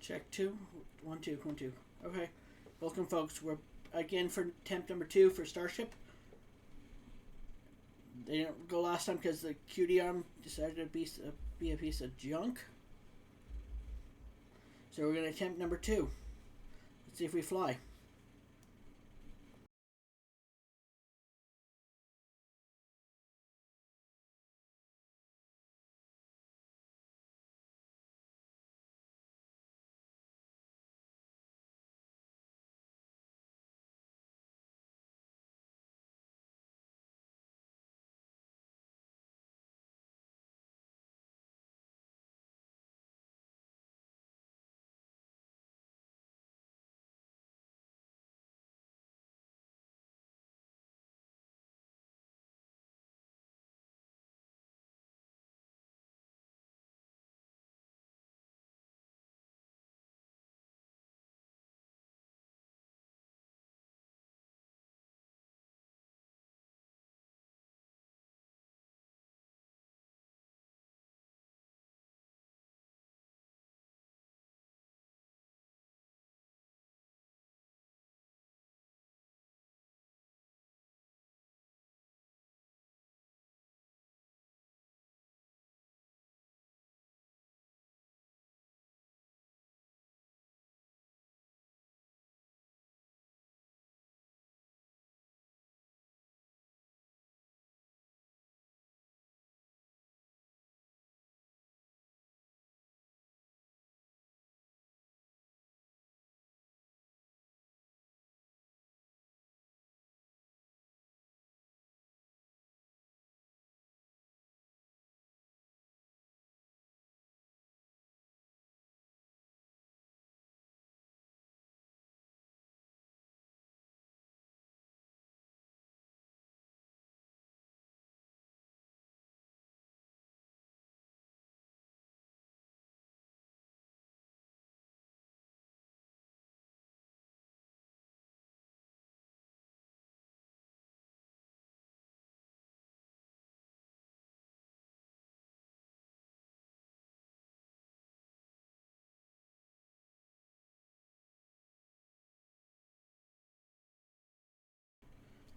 Check two. 1, 2, 1, 2. Okay. Welcome, folks. We're again for attempt number 2 for Starship. They didn't go last time because the QD arm decided to be a piece of junk. So we're going to attempt number 2. Let's see if we fly.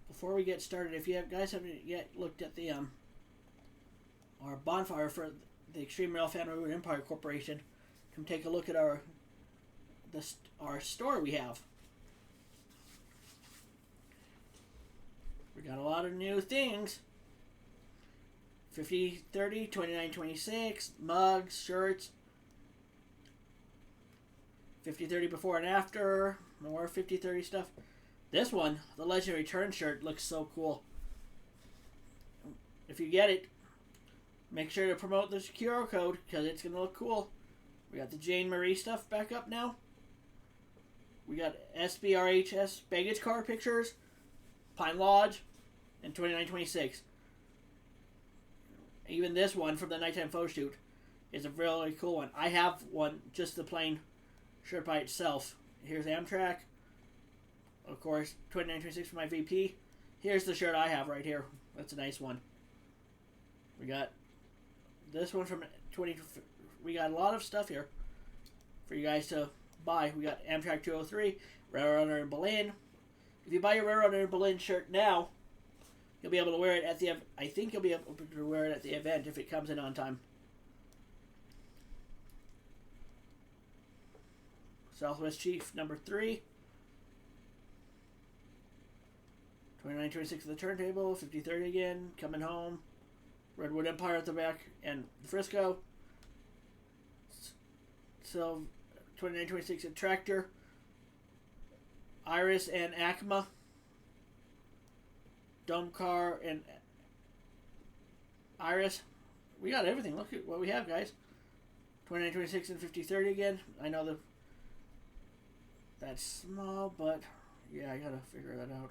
Before we get started, if you guys haven't yet looked at the our bonfire for the Extreme Rail Family Empire Corporation, come take a look at our store we have. We got a lot of new things. 50/30, 29/26, mugs, shirts. 50/30 before and after, more 50/30 stuff. This one, the Legendary Return shirt, looks so cool. If you get it, make sure to promote the QR code because it's going to look cool. We got the Jane Marie stuff back up now. We got SBRHS baggage car pictures, Pine Lodge, and 29/26. Even this one from the nighttime photo shoot is a really cool one. I have one, just the plain shirt by itself. Here's Amtrak. Of course, 29/26 for my VP. Here's the shirt I have right here. That's a nice one. We got this one from 20. We got a lot of stuff here for you guys to buy. We got Amtrak 203, Railroader in Berlin. If you buy your Railroader in Berlin shirt now, you'll be able to wear it at the. I think you'll be able to wear it at the event if it comes in on time. Southwest Chief number 3. 29/26 at the turntable, 50/30 again, coming home. Redwood Empire at the back, and Frisco. So 29/26 at Tractor. Iris and Acma. Dome Car and Iris. We got everything. Look at what we have, guys. 29/26 and 50/30 again. I know that's small, but yeah, I gotta figure that out.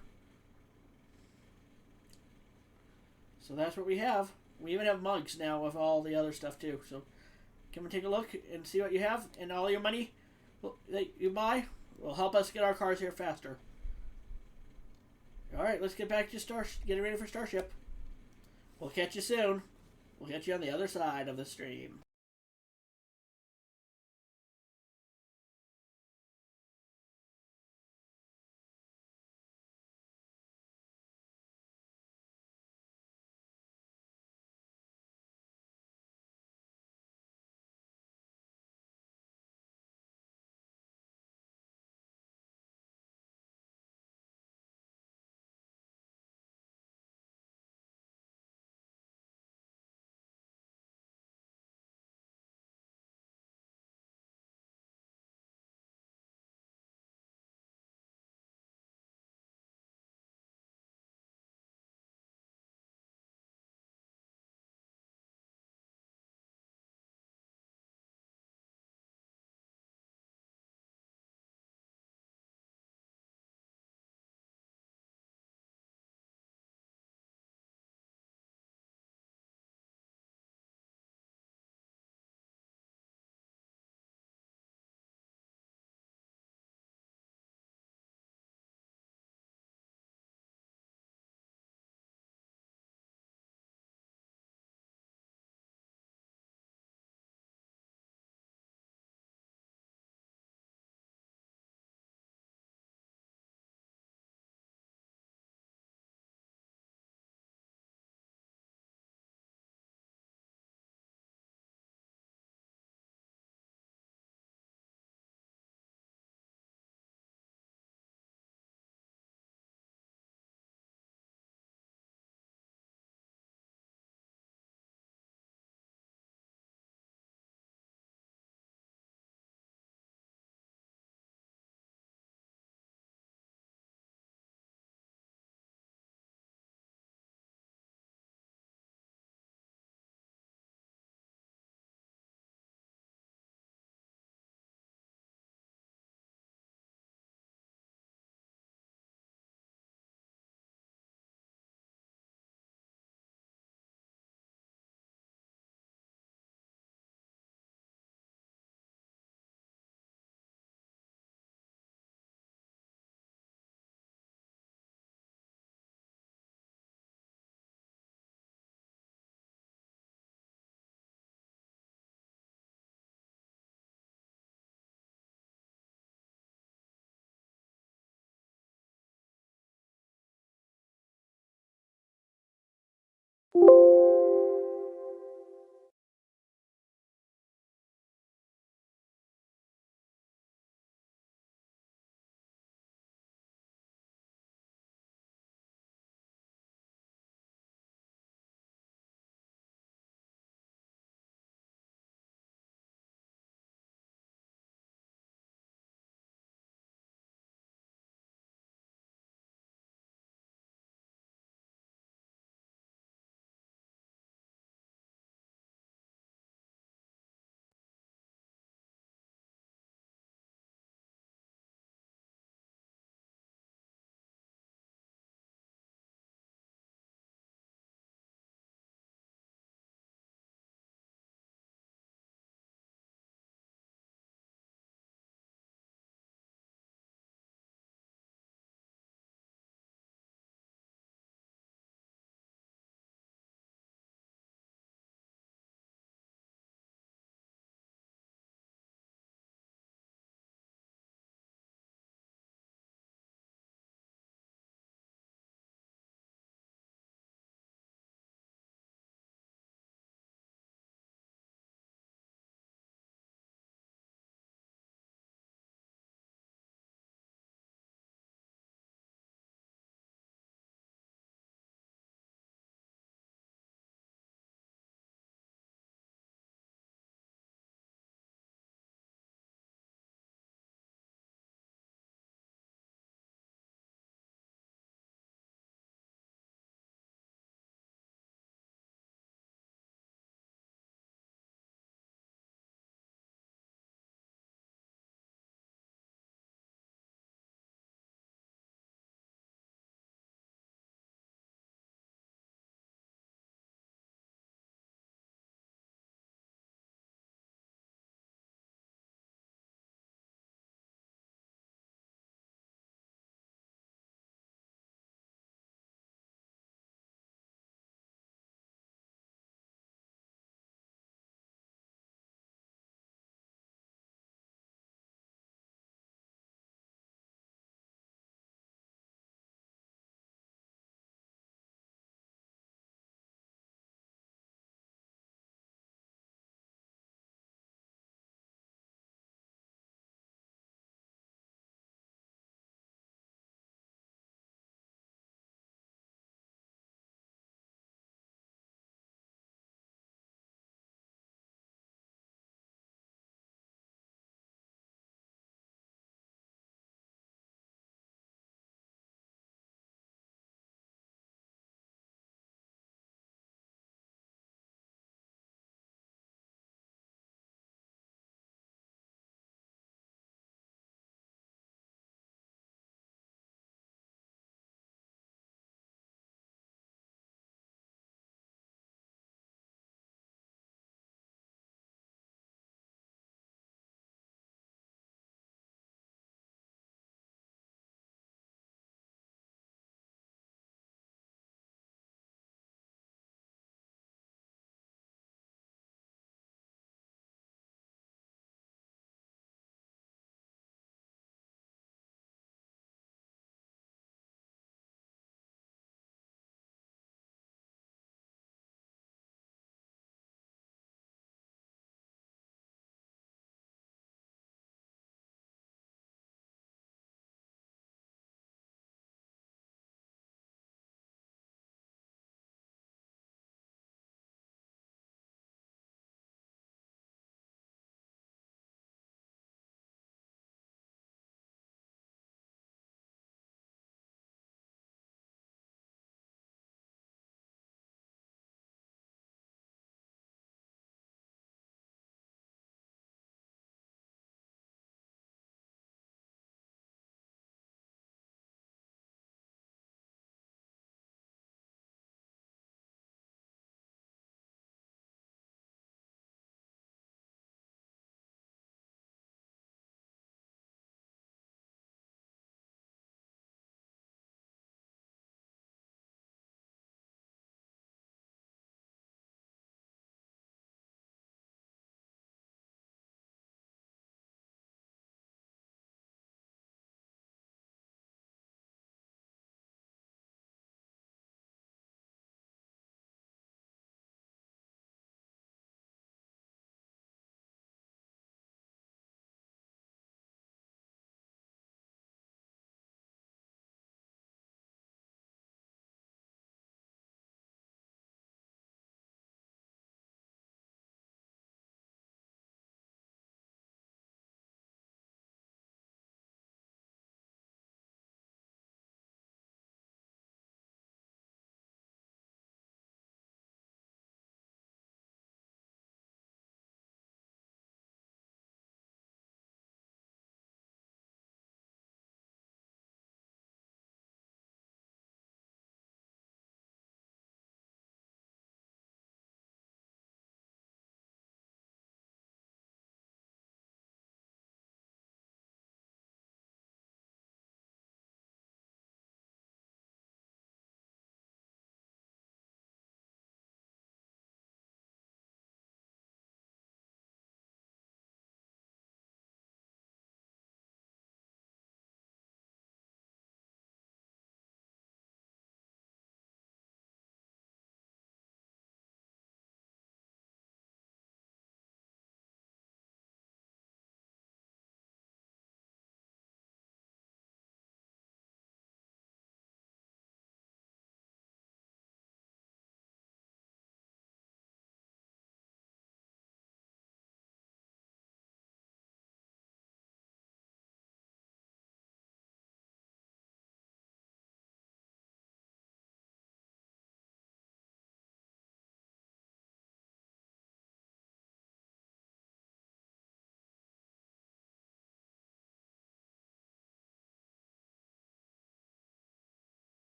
So that's what we have. We even have mugs now with all the other stuff too. So come and take a look and see what you have. And all your money that you buy will help us get our cars here faster. Alright, let's get back to getting ready for Starship. We'll catch you soon. We'll catch you on the other side of the stream.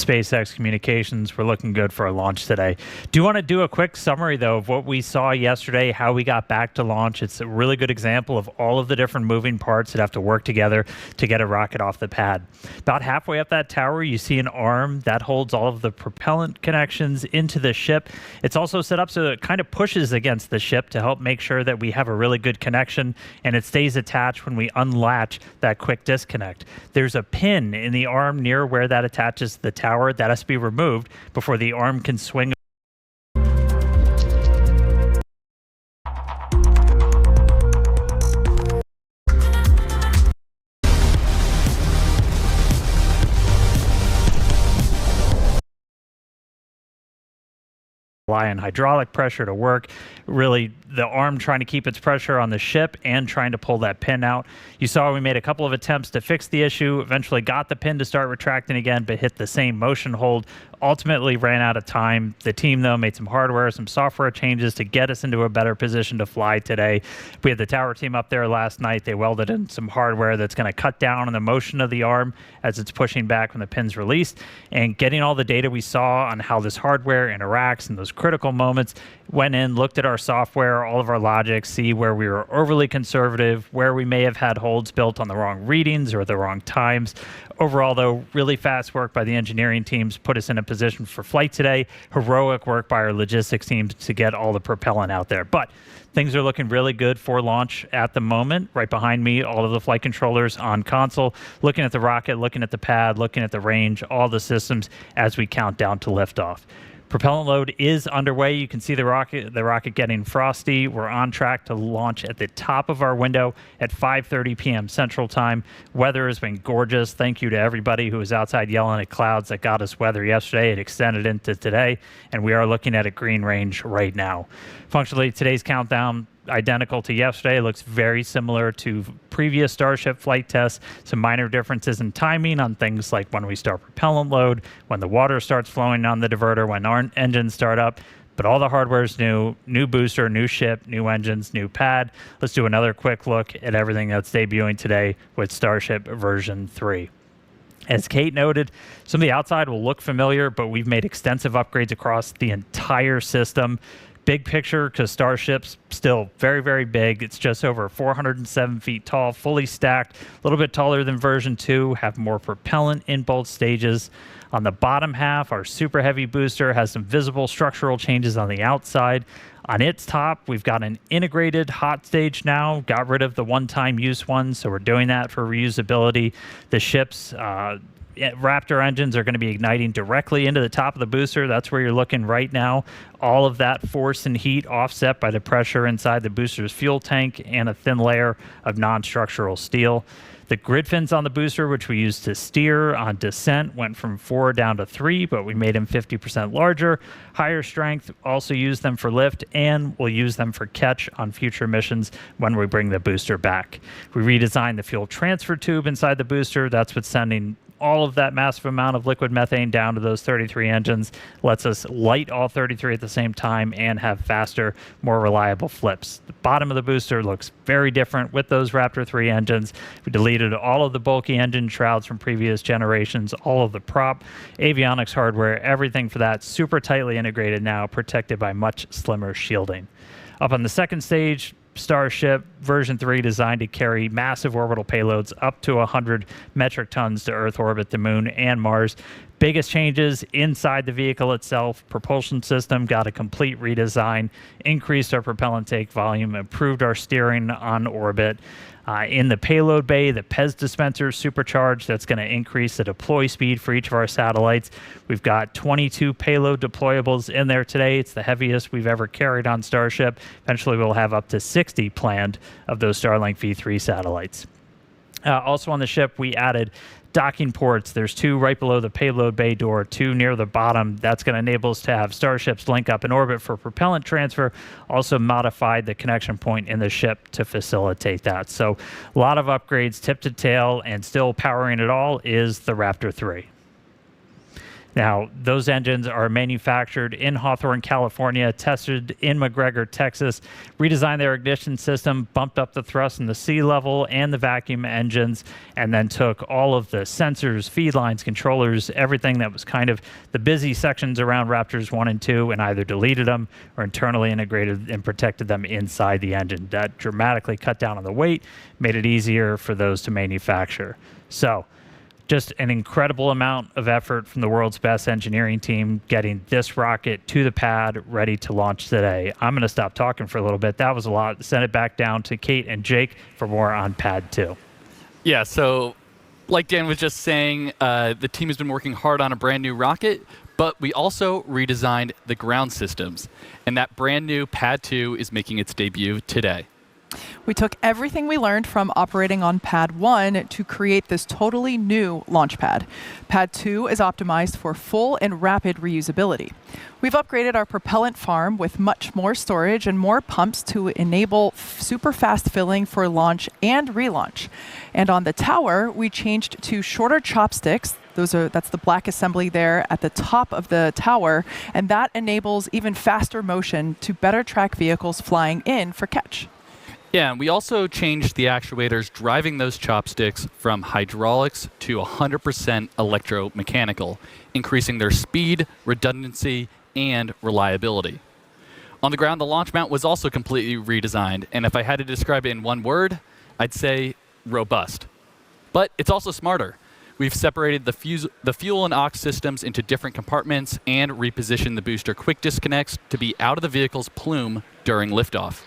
SpaceX Communications. We're looking good for a launch today. Do you want to do a quick summary, though, of what we saw yesterday, how we got back to launch? It's a really good example of all of the different moving parts that have to work together to get a rocket off the pad. About halfway up that tower, you see an arm that holds all of the propellant connections into the ship. It's also set up so it kind of pushes against the ship to help make sure that we have a really good connection and it stays attached when we unlatch that quick disconnect. There's a pin in the arm near where that attaches to the tower that has to be removed before the arm can swing rely on hydraulic pressure to work. Really, the arm trying to keep its pressure on the ship and trying to pull that pin out. You saw we made a couple of attempts to fix the issue, eventually got the pin to start retracting again, but hit the same motion hold. Ultimately ran out of time. The team, though, made some hardware, some software changes to get us into a better position to fly today. We had the tower team up there last night. They welded in some hardware that's going to cut down on the motion of the arm as it's pushing back when the pin's released. And getting all the data we saw on how this hardware interacts in those critical moments, went in, looked at our software, all of our logic, see where we were overly conservative, where we may have had holds built on the wrong readings or the wrong times. Overall, though, really fast work by the engineering teams put us in a position for flight today. Heroic work by our logistics teams to get all the propellant out there. But things are looking really good for launch at the moment. Right behind me, all of the flight controllers on console, looking at the rocket, looking at the pad, looking at the range, all the systems as we count down to liftoff. Propellant load is underway. You can see the rocket getting frosty. We're on track to launch at the top of our window at 5:30 p.m. Central Time. Weather has been gorgeous. Thank you to everybody who was outside yelling at clouds that got us weather yesterday. It extended into today, and we are looking at a green range right now. Functionally, today's countdown, identical to yesterday. It looks very similar to previous Starship flight tests. Some minor differences in timing on things like when we start propellant load, when the water starts flowing on the diverter, when our engines start up. But all the hardware is new booster, new ship, new engines, new pad. Let's do another quick look at everything that's debuting today with Starship version 3. As Kate noted, some of the outside will look familiar, but we've made extensive upgrades across the entire system. Big picture, because Starship's still very, very big. It's just over 407 feet tall, fully stacked, a little bit taller than version 2, have more propellant in both stages. On the bottom half, our super heavy booster has some visible structural changes on the outside. On its top, we've got an integrated hot stage now, got rid of the one-time use one, so we're doing that for reusability. The ship's Raptor engines are going to be igniting directly into the top of the booster. That's where you're looking right now. All of that force and heat offset by the pressure inside the booster's fuel tank and a thin layer of non-structural steel. The grid fins on the booster, which we used to steer on descent, went from 4 down to 3, but we made them 50% larger. Higher strength, also use them for lift, and we'll use them for catch on future missions when we bring the booster back. We redesigned the fuel transfer tube inside the booster. That's what's sending all of that massive amount of liquid methane down to those 33 engines, lets us light all 33 at the same time and have faster, more reliable flips. The bottom of the booster looks very different with those Raptor 3 engines. We deleted all of the bulky engine shrouds from previous generations, all of the prop, avionics hardware, everything for that super tightly integrated now, protected by much slimmer shielding. Up on the second stage, Starship version 3 designed to carry massive orbital payloads up to 100 metric tons to Earth orbit, the Moon, and Mars. Biggest changes inside the vehicle itself. Propulsion system got a complete redesign, increased our propellant take volume, improved our steering on orbit. In the payload bay, the PEZ dispenser is supercharged. That's going to increase the deploy speed for each of our satellites. We've got 22 payload deployables in there today. It's the heaviest we've ever carried on Starship. Eventually, we'll have up to 60 planned of those Starlink V3 satellites. Also on the ship, we added docking ports. There's 2 right below the payload bay door, 2 near the bottom. That's going to enable us to have starships link up in orbit for propellant transfer. Also modified the connection point in the ship to facilitate that. So a lot of upgrades tip to tail, and still powering it all is the Raptor 3. Now, those engines are manufactured in Hawthorne, California, tested in McGregor, Texas, redesigned their ignition system, bumped up the thrust in the sea level and the vacuum engines, and then took all of the sensors, feed lines, controllers, everything that was kind of the busy sections around Raptors 1 and 2, and either deleted them or internally integrated and protected them inside the engine. That dramatically cut down on the weight, made it easier for those to manufacture. So, just an incredible amount of effort from the world's best engineering team getting this rocket to the pad, ready to launch today. I'm going to stop talking for a little bit. That was a lot. Send it back down to Kate and Jake for more on Pad 2. Yeah, so like Dan was just saying, the team has been working hard on a brand new rocket, but we also redesigned the ground systems. And that brand new Pad 2 is making its debut today. We took everything we learned from operating on Pad 1 to create this totally new launch pad. Pad 2 is optimized for full and rapid reusability. We've upgraded our propellant farm with much more storage and more pumps to enable super fast filling for launch and relaunch. And on the tower, we changed to shorter chopsticks. That's the black assembly there at the top of the tower, and that enables even faster motion to better track vehicles flying in for catch. Yeah, and we also changed the actuators driving those chopsticks from hydraulics to 100% electromechanical, increasing their speed, redundancy, and reliability. On the ground, the launch mount was also completely redesigned, and if I had to describe it in one word, I'd say robust. But it's also smarter. We've separated the fuel and aux systems into different compartments and repositioned the booster quick disconnects to be out of the vehicle's plume during liftoff.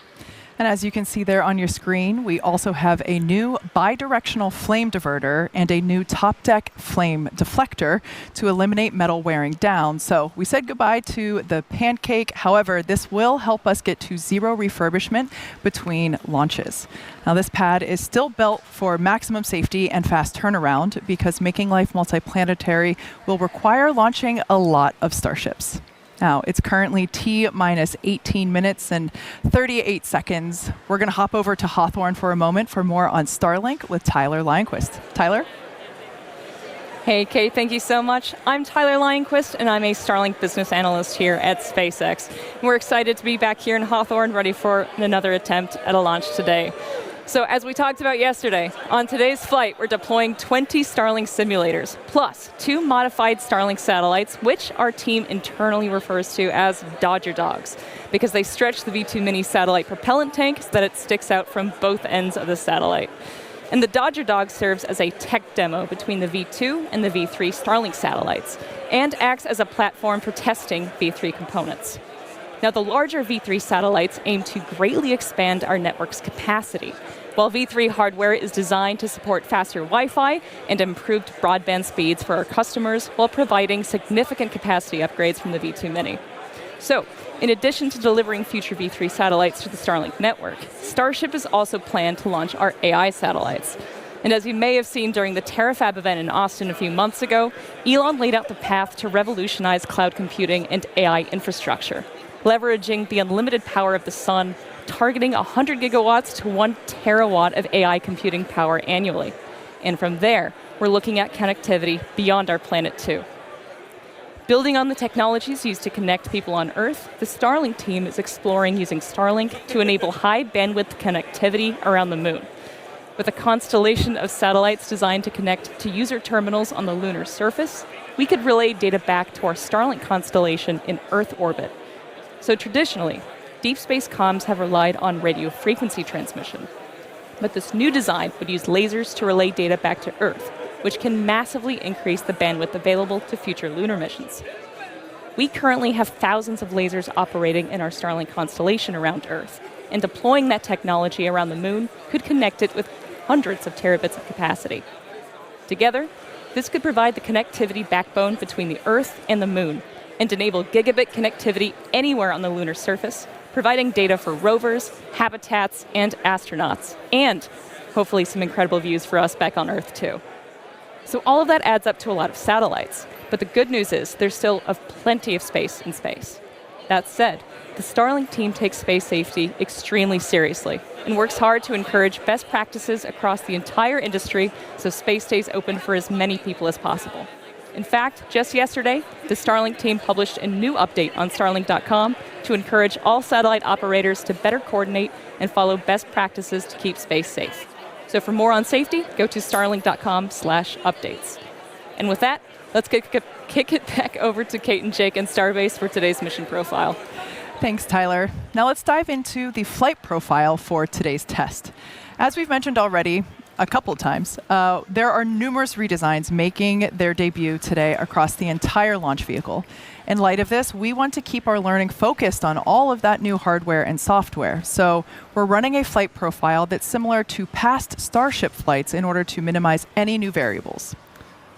And as you can see there on your screen, we also have a new bidirectional flame diverter and a new top deck flame deflector to eliminate metal wearing down. So we said goodbye to the pancake. However, this will help us get to zero refurbishment between launches. Now, this pad is still built for maximum safety and fast turnaround because making life multiplanetary will require launching a lot of starships. Now, it's currently T-minus 18 minutes and 38 seconds. We're going to hop over to Hawthorne for a moment for more on Starlink with Tyler Lionquist. Tyler? Hey, Kate, thank you so much. I'm Tyler Lionquist, and I'm a Starlink business analyst here at SpaceX. We're excited to be back here in Hawthorne, ready for another attempt at a launch today. So as we talked about yesterday, on today's flight, we're deploying 20 Starlink simulators, plus 2 modified Starlink satellites, which our team internally refers to as Dodger Dogs, because they stretch the V2 Mini satellite propellant tank so that it sticks out from both ends of the satellite. And the Dodger Dog serves as a tech demo between the V2 and the V3 Starlink satellites, and acts as a platform for testing V3 components. Now, the larger V3 satellites aim to greatly expand our network's capacity, while V3 hardware is designed to support faster Wi-Fi and improved broadband speeds for our customers while providing significant capacity upgrades from the V2 Mini. So, in addition to delivering future V3 satellites to the Starlink network, Starship is also planned to launch our AI satellites. And as you may have seen during the TerraFab event in Austin a few months ago, Elon laid out the path to revolutionize cloud computing and AI infrastructure, leveraging the unlimited power of the sun, targeting 100 gigawatts to 1 terawatt of AI computing power annually. And from there, we're looking at connectivity beyond our planet too. Building on the technologies used to connect people on Earth, the Starlink team is exploring using Starlink to enable high bandwidth connectivity around the moon. With a constellation of satellites designed to connect to user terminals on the lunar surface, we could relay data back to our Starlink constellation in Earth orbit. So traditionally, deep space comms have relied on radio frequency transmission. But this new design would use lasers to relay data back to Earth, which can massively increase the bandwidth available to future lunar missions. We currently have thousands of lasers operating in our Starlink constellation around Earth, and deploying that technology around the moon could connect it with hundreds of terabits of capacity. Together, this could provide the connectivity backbone between the Earth and the moon, and enable gigabit connectivity anywhere on the lunar surface, providing data for rovers, habitats, and astronauts, and hopefully some incredible views for us back on Earth too. So all of that adds up to a lot of satellites, but the good news is there's still plenty of space in space. That said, the Starlink team takes space safety extremely seriously and works hard to encourage best practices across the entire industry so space stays open for as many people as possible. In fact, just yesterday, the Starlink team published a new update on Starlink.com to encourage all satellite operators to better coordinate and follow best practices to keep space safe. So for more on safety, go to starlink.com/updates. And with that, let's kick it back over to Kate and Jake and Starbase for today's mission profile. Thanks, Tyler. Now let's dive into the flight profile for today's test. As we've mentioned already a couple of times, there are numerous redesigns making their debut today across the entire launch vehicle. In light of this, we want to keep our learning focused on all of that new hardware and software. So we're running a flight profile that's similar to past Starship flights in order to minimize any new variables.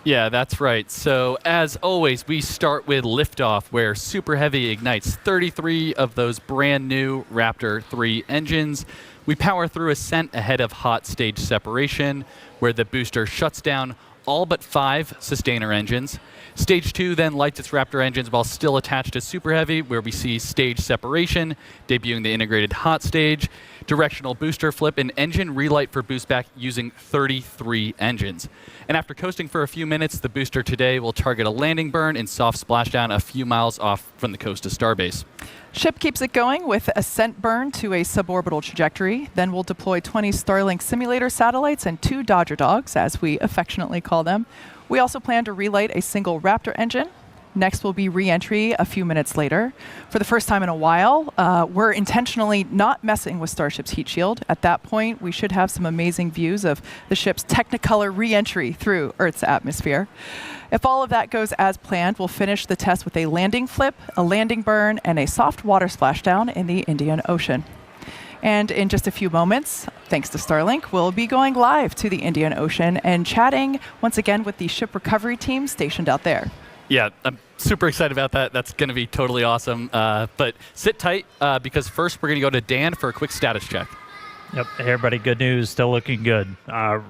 Yeah, that's right. So as always, we start with liftoff, where Super Heavy ignites 33 of those brand new Raptor 3 engines. We power through ascent ahead of hot stage separation, where the booster shuts down all but 5 sustainer engines. Stage 2 then lights its Raptor engines while still attached to Super Heavy, where we see stage separation, debuting the integrated hot stage, directional booster flip, and engine relight for boost back using 33 engines. And after coasting for a few minutes, the booster today will target a landing burn and soft splashdown a few miles off from the coast of Starbase. Ship keeps it going with ascent burn to a suborbital trajectory. Then we'll deploy 20 Starlink simulator satellites and 2 Dodger Dogs, as we affectionately call them. We also plan to relight a single Raptor engine. Next will be re-entry a few minutes later. For the first time in a while, we're intentionally not messing with Starship's heat shield. At that point, we should have some amazing views of the ship's Technicolor re-entry through Earth's atmosphere. If all of that goes as planned, we'll finish the test with a landing flip, a landing burn, and a soft water splashdown in the Indian Ocean. And in just a few moments, thanks to Starlink, we'll be going live to the Indian Ocean and chatting once again with the ship recovery team stationed out there. Yeah, I'm super excited about that. That's going to be totally awesome. But sit tight, because first we're going to go to Dan for a quick status check. Yep. Hey, everybody. Good news. Still looking good.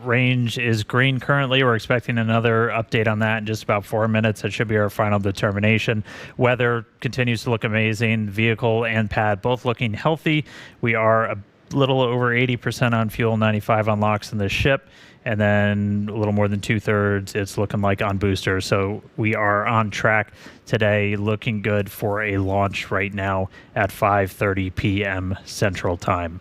Range is green currently. We're expecting another update on that in just about 4 minutes. That should be our final determination. Weather continues to look amazing. Vehicle and pad both looking healthy. We are a little over 80% on fuel, 95 on LOX in the ship, and then a little more than 2/3 it's looking like on booster. So we are on track today, looking good for a launch right now at 5:30 p.m. Central Time.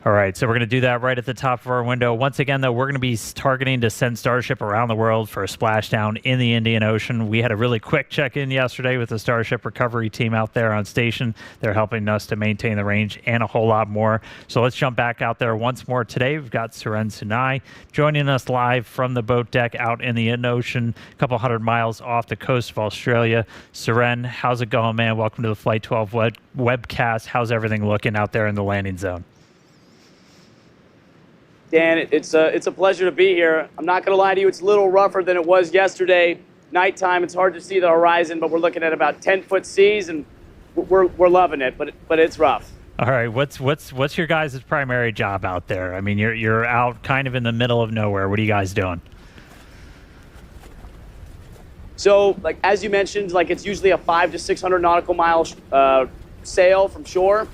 All right, so we're going to do that right at the top of our window. Once again, though, we're going to be targeting to send Starship around the world for a splashdown in the Indian Ocean. We had a really quick check-in yesterday with the Starship recovery team out there on station. They're helping us to maintain the range and a whole lot more. So let's jump back out there once more today. We've got Suren Sunai joining us live from the boat deck out in the Indian Ocean, a couple hundred miles off the coast of Australia. Suren, how's it going, man? Welcome to the Flight 12 webcast. How's everything looking out there in the landing zone? Dan, it's a pleasure to be here. I'm not going to lie to you, it's a little rougher than it was yesterday. Nighttime, it's hard to see the horizon, but we're looking at about 10-foot seas, and we're loving it, but it's rough. All right, what's your guys' primary job out there? I mean, you're out kind of in the middle of nowhere. What are you guys doing? So, like as you mentioned, like it's usually a 500 to 600 nautical mile sail from shore.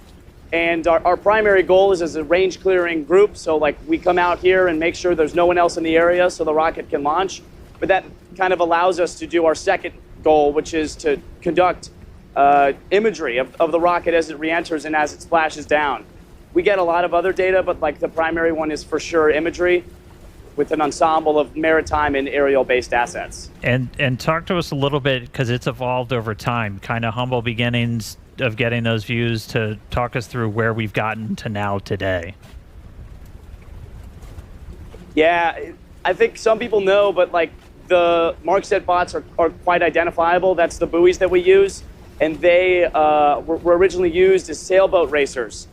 And our primary goal is as a range clearing group. So like we come out here and make sure there's no one else in the area so the rocket can launch. But that kind of allows us to do our second goal, which is to conduct imagery of the rocket as it re-enters and as it splashes down. We get a lot of other data, but like the primary one is for sure imagery with an ensemble of maritime and aerial-based assets. And talk to us a little bit, because it's evolved over time, kind of humble beginnings of getting those views, to talk us through where we've gotten to now today. Yeah, I think some people know, but like the Markset bots are quite identifiable. That's the buoys that we use, and they were originally used as sailboat racers.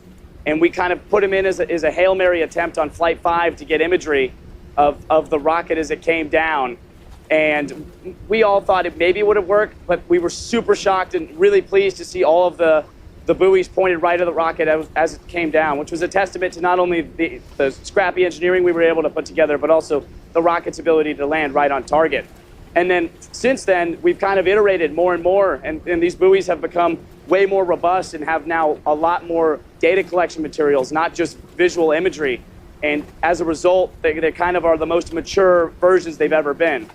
And we kind of put them in as a Hail Mary attempt on Flight 5 to get imagery of the rocket as it came down. And we all thought it maybe would have worked, but we were super shocked and really pleased to see all of the buoys pointed right at the rocket as it came down, which was a testament to not only the scrappy engineering we were able to put together, but also the rocket's ability to land right on target. And then since then, we've kind of iterated more and more, and these buoys have become way more robust and have now a lot more data collection materials, not just visual imagery. And as a result, they kind of are the most mature versions they've ever been.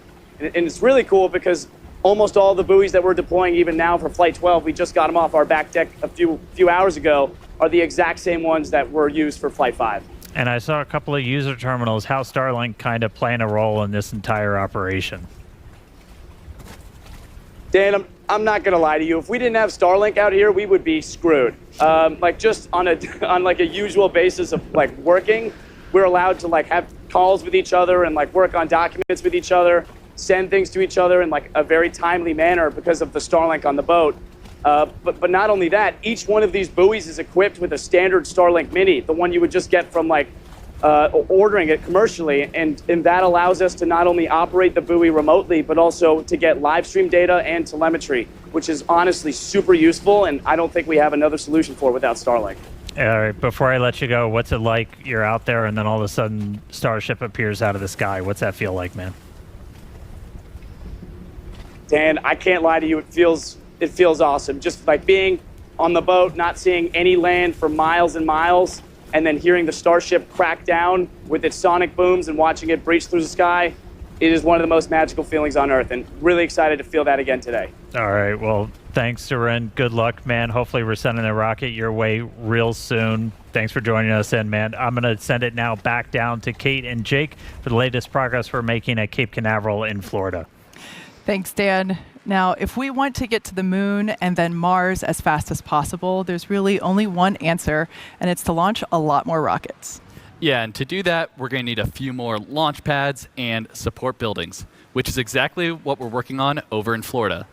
And it's really cool because almost all the buoys that we're deploying even now for Flight 12, we just got them off our back deck a few hours ago, are the exact same ones that were used for Flight 5. And I saw a couple of user terminals. How's Starlink kind of playing a role in this entire operation? Dan, I'm not gonna lie to you. If we didn't have Starlink out here, we would be screwed. Like just on like a usual basis of like working, we're allowed to like have calls with each other and like work on documents with each other, send things to each other in like a very timely manner because of the Starlink on the boat. But not only that, each one of these buoys is equipped with a standard Starlink Mini, the one you would just get from like ordering it commercially, and that allows us to not only operate the buoy remotely, but also to get live stream data and telemetry, which is honestly super useful, and I don't think we have another solution for it without Starlink. All right, before I let you go, what's it like? You're out there and then all of a sudden Starship appears out of the sky. What's that feel like, man? Dan, I can't lie to you, it feels awesome. Just like being on the boat, not seeing any land for miles and miles, and then hearing the Starship crack down with its sonic booms and watching it breach through the sky, it is one of the most magical feelings on Earth, and really excited to feel that again today. All right, well, thanks, Surin. Good luck, man. Hopefully we're sending a rocket your way real soon. Thanks for joining us in, man. I'm going to send it now back down to Kate and Jake for the latest progress we're making at Cape Canaveral in Florida. Thanks, Dan. Now, if we want to get to the moon and then Mars as fast as possible, there's really only one answer, and it's to launch a lot more rockets. Yeah, and to do that, we're going to need a few more launch pads and support buildings, which is exactly what we're working on over in Florida.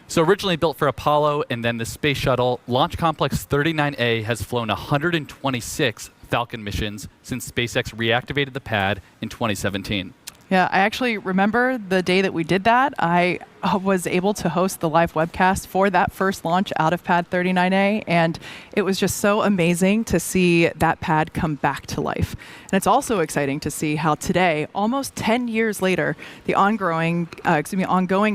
So originally built for Apollo and then the Space Shuttle, Launch Complex 39A has flown 126 Falcon missions since SpaceX reactivated the pad in 2017. Yeah, I actually remember the day that we did that. I was able to host the live webcast for that first launch out of Pad 39A, and it was just so amazing to see that pad come back to life. And it's also exciting to see how today, almost 10 years later, the ongoing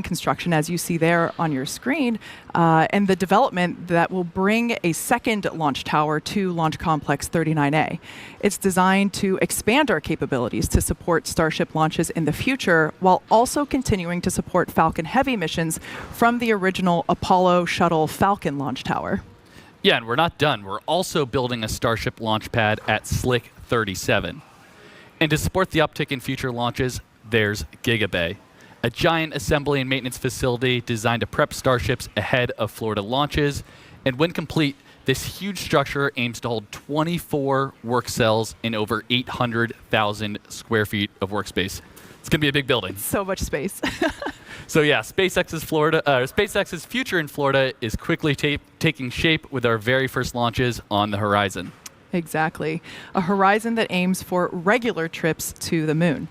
construction, as you see there on your screen, and the development that will bring a second launch tower to Launch Complex 39A. It's designed to expand our capabilities to support Starship launches in the future, while also continuing to support Falcon Heavy missions from the original Apollo Shuttle Falcon launch tower. Yeah, and we're not done. We're also building a Starship launch pad at Slick 37. And to support the uptick in future launches, there's Gigabay, a giant assembly and maintenance facility designed to prep Starships ahead of Florida launches. And when complete, this huge structure aims to hold 24 work cells in over 800,000 square feet of workspace. It's going to be a big building. So much space. So yeah, SpaceX's future in Florida is quickly taking shape with our very first launches on the horizon. Exactly. A horizon that aims for regular trips to the moon.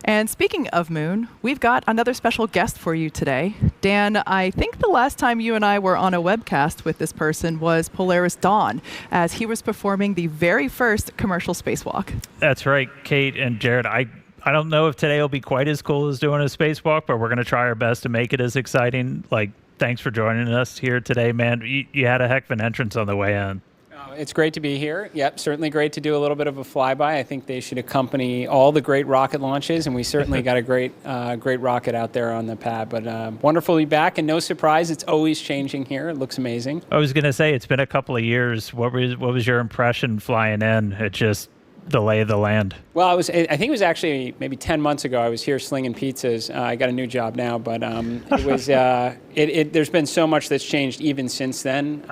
And speaking of moon, we've got another special guest for you today. Dan, I think the last time you and I were on a webcast with this person was Polaris Dawn, as he was performing the very first commercial spacewalk. That's right, Kate and Jared. I don't know if today will be quite as cool as doing a spacewalk, but we're going to try our best to make it as exciting. Like, thanks for joining us here today, man. You had a heck of an entrance on the way in. It's great to be here. Yep, certainly great to do a little bit of a flyby. I think they should accompany all the great rocket launches, and we certainly got a great rocket out there on the pad. But wonderful to be back, and no surprise, it's always changing here. It looks amazing. I was going to say, it's been a couple of years. What was your impression flying in? It just the lay of the land. Well, I think it was actually maybe 10 months ago. I was here slinging pizzas. I got a new job now, but it was. There's been so much that's changed even since then.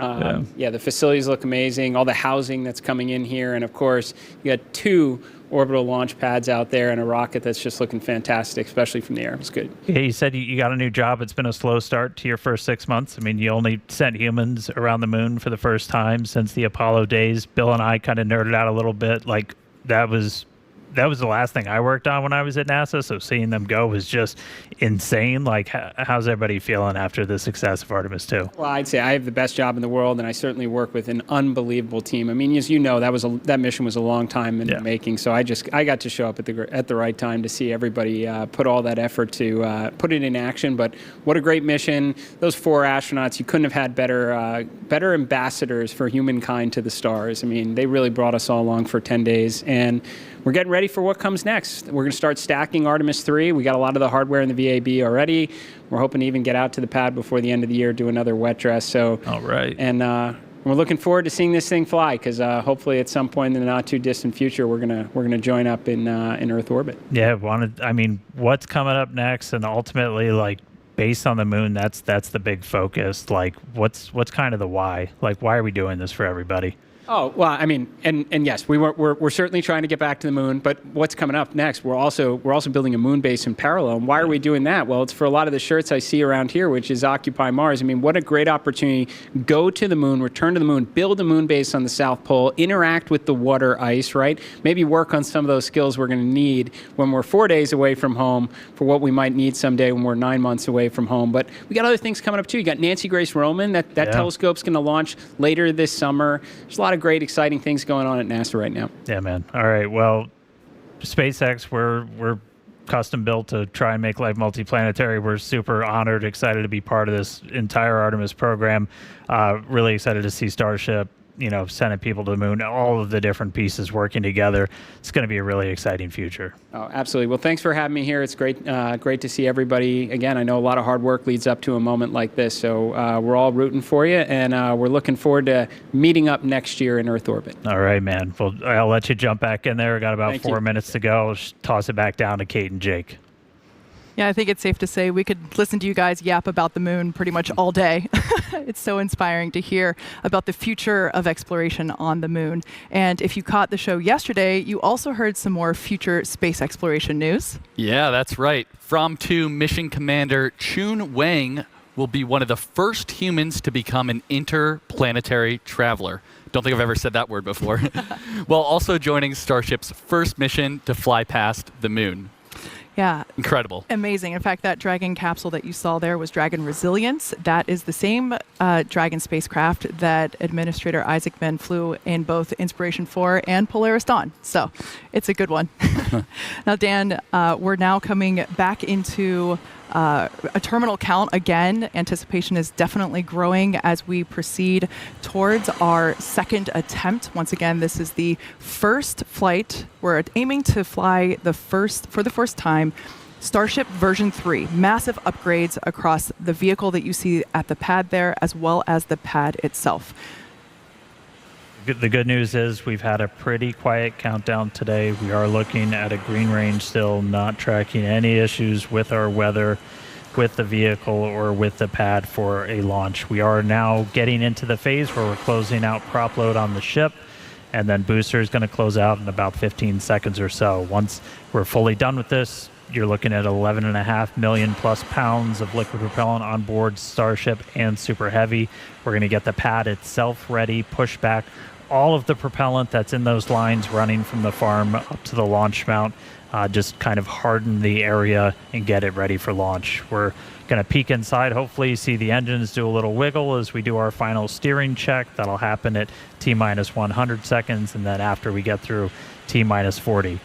Yeah, the facilities look amazing. All the housing that's coming in here, and of course, you got 2 orbital launch pads out there and a rocket that's just looking fantastic, especially from the air. It's good. Yeah, you said you got a new job. It's been a slow start to your first 6 months. I mean, you only sent humans around the moon for the first time since the Apollo days. Bill and I kind of nerded out a little bit. Like, that was the last thing I worked on when I was at NASA, so seeing them go was just insane. Like, how's everybody feeling after the success of Artemis 2? Well, I'd say I have the best job in the world, and I certainly work with an unbelievable team. I mean, as you know, that mission was a long time in the making, so I got to show up at the right time to see everybody put all that effort to put it in action. But what a great mission. Those 4 astronauts, you couldn't have had better ambassadors for humankind to the stars. I mean, they really brought us all along for 10 days, and we're getting ready for what comes next. We're going to start stacking Artemis 3. We got a lot of the hardware in the VAB already. We're hoping to even get out to the pad before the end of the year, do another wet dress. So, all right. And we're looking forward to seeing this thing fly, because hopefully at some point in the not too distant future, we're gonna join up in Earth orbit. Yeah, what's coming up next, and ultimately, like, based on the moon, that's the big focus. Like, what's kind of the why? Like, why are we doing this for everybody? Oh, well, I mean, and yes, we're certainly trying to get back to the moon, but what's coming up next? We're also building a moon base in parallel. And why are we doing that? Well, it's for a lot of the shirts I see around here, which is Occupy Mars. I mean, what a great opportunity. Go to the moon, return to the moon, build a moon base on the South Pole, interact with the water ice, right? Maybe work on some of those skills we're going to need when we're 4 days away from home for what we might need someday when we're 9 months away from home. But we got other things coming up too. You got Nancy Grace Roman, that telescope's going to launch later this summer. There's a lot of great, exciting things going on at NASA right now. Yeah, man. All right. Well, SpaceX, we're custom built to try and make life multiplanetary. We're super honored, excited to be part of this entire Artemis program. Really excited to see Starship, sending people to the moon, all of the different pieces working together. It's going to be a really exciting future. Oh, absolutely. Well, thanks for having me here. It's great to see everybody. Again, I know a lot of hard work leads up to a moment like this, so we're all rooting for you, and we're looking forward to meeting up next year in Earth orbit. All right, man. Well, I'll let you jump back in there. We got about 4 minutes to go. Just toss it back down to Kate and Jake. Yeah, I think it's safe to say we could listen to you guys yap about the moon pretty much all day. It's so inspiring to hear about the future of exploration on the moon. And if you caught the show yesterday, you also heard some more future space exploration news. Yeah, that's right. From-2 mission commander Chun Wang will be one of the first humans to become an interplanetary traveler. Don't think I've ever said that word before. While also joining Starship's first mission to fly past the moon. Yeah. Incredible. Amazing. In fact, that Dragon capsule that you saw there was Dragon Resilience. That is the same Dragon spacecraft that Administrator Isaacman flew in both Inspiration 4 and Polaris Dawn. So it's a good one. Now, Dan, we're now coming back into a terminal count again. Anticipation is definitely growing as we proceed towards our second attempt. Once again, this is the first flight. We're aiming to fly for the first time, Starship version 3. Massive upgrades across the vehicle that you see at the pad there, as well as the pad itself. The good news is we've had a pretty quiet countdown today. We are looking at a green range still, not tracking any issues with our weather, with the vehicle, or with the pad for a launch. We are now getting into the phase where we're closing out prop load on the ship, and then booster is going to close out in about 15 seconds or so. Once we're fully done with this, you're looking at 11.5 million plus pounds of liquid propellant on board Starship and Super Heavy. We're going to get the pad itself ready, push back all of the propellant that's in those lines running from the farm up to the launch mount, just kind of harden the area and get it ready for launch. We're going to peek inside. Hopefully you see the engines do a little wiggle as we do our final steering check. That'll happen at T-minus 100 seconds, and then after we get through T-minus 40.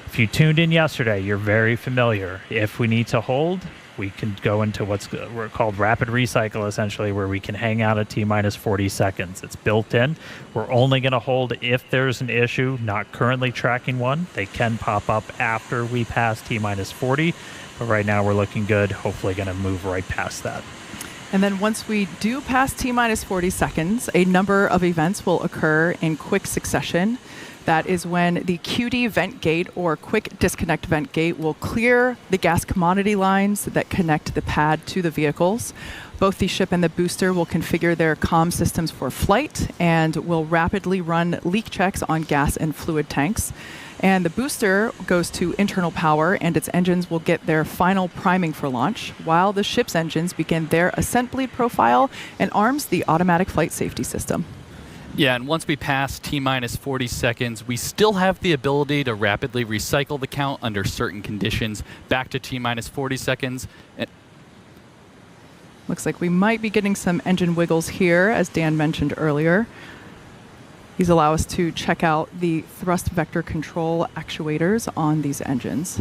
If you tuned in yesterday, you're very familiar. If we need to hold, we can go into what's called rapid recycle, essentially, where we can hang out at T-minus 40 seconds. It's built in. We're only going to hold if there's an issue, not currently tracking one. They can pop up after we pass T-minus 40, but right now we're looking good. Hopefully going to move right past that. And then once we do pass T-minus 40 seconds, a number of events will occur in quick succession. That is when the QD vent gate, or quick disconnect vent gate, will clear the gas commodity lines that connect the pad to the vehicles. Both the ship and the booster will configure their comm systems for flight and will rapidly run leak checks on gas and fluid tanks. And the booster goes to internal power, and its engines will get their final priming for launch, while the ship's engines begin their ascent bleed profile and arms the automatic flight safety system. Yeah, and once we pass T-minus 40 seconds, we still have the ability to rapidly recycle the count under certain conditions back to T-minus 40 seconds. Looks like we might be getting some engine wiggles here, as Dan mentioned earlier. These allow us to check out the thrust vector control actuators on these engines.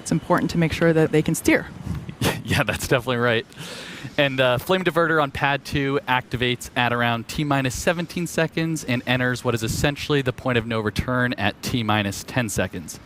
It's important to make sure that they can steer. Yeah, that's definitely right. And flame diverter on pad 2 activates at around T-minus 17 seconds and enters what is essentially the point of no return at T-minus 10 seconds.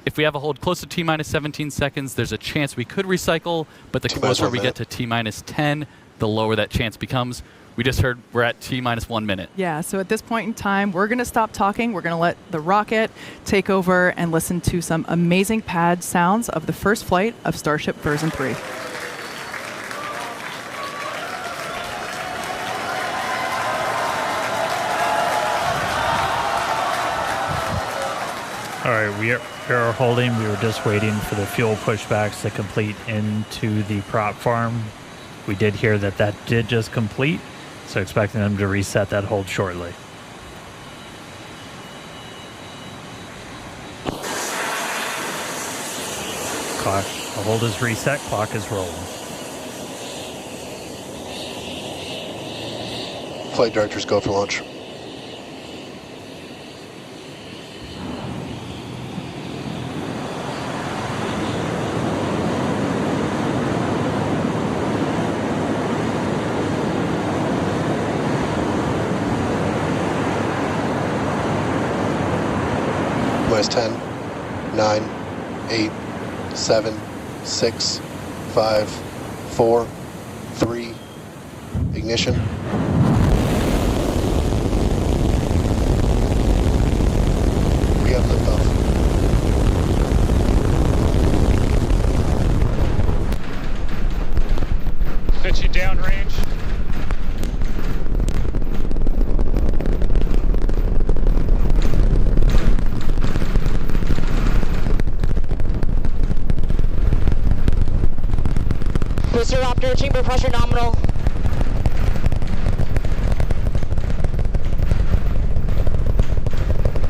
If we have a hold close to T-minus 17 seconds, there's a chance we could recycle, but the closer we get to T-minus 10, the lower that chance becomes. We just heard we're at T-minus 1 minute. Yeah, so at this point in time, we're going to stop talking. We're going to let the rocket take over and listen to some amazing pad sounds of the first flight of Starship version 3. All right, we are holding. We were just waiting for the fuel pushbacks to complete into the prop farm. We did hear that did just complete, so expecting them to reset that hold shortly. Clock, the hold is reset, clock is rolling. Flight directors go for launch. Minus 10, 9, 8, 7, 6, 5, 4, 3, ignition. We have liftoff. Pitch you downrange. Booster Raptor, chamber pressure nominal.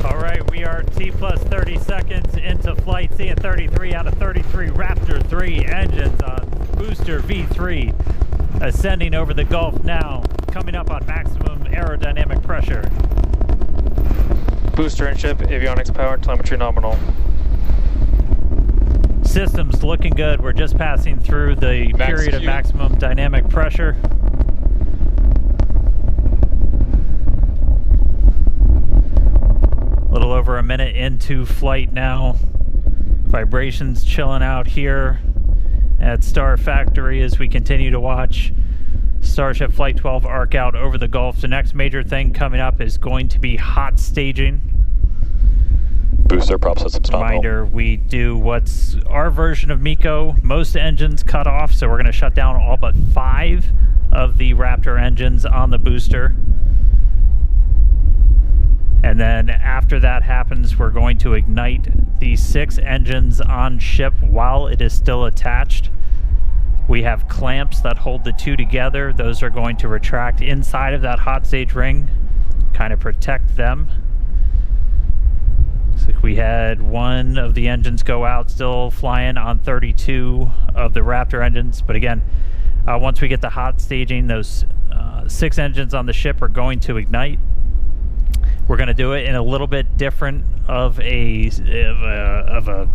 All right, we are T plus 30 seconds into flight, seeing 33 out of 33 Raptor 3 engines on booster V3, ascending over the Gulf now, coming up on maximum aerodynamic pressure. Booster and ship, avionics power, telemetry nominal. Systems looking good. We're just passing through the period of maximum dynamic pressure. A little over a minute into flight now. Vibrations chilling out here at Star Factory as we continue to watch Starship Flight 12 arc out over the Gulf. The next major thing coming up is going to be hot staging. Booster prop systems nominal. Reminder, we do what's our version of MECO. Most engines cut off, so we're going to shut down all but 5 of the Raptor engines on the booster. And then after that happens, we're going to ignite the 6 engines on ship while it is still attached. We have clamps that hold the 2 together. Those are going to retract inside of that hot stage ring, kind of protect them. Looks like we had one of the engines go out, still flying on 32 of the Raptor engines. But again, once we get the hot staging, those 6 engines on the ship are going to ignite. We're going to do it in a little bit different of a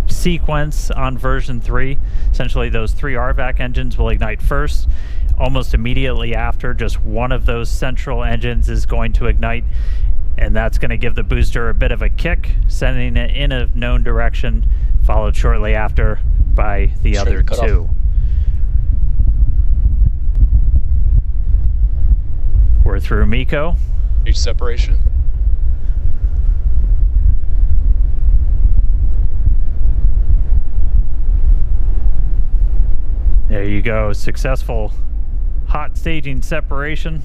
sequence on version 3. Essentially, those 3 RVAC engines will ignite first. Almost immediately after, just one of those central engines is going to ignite, and that's going to give the booster a bit of a kick, sending it in a known direction, followed shortly after by the other 2. We're through MECO. Each separation. There you go, successful hot staging separation.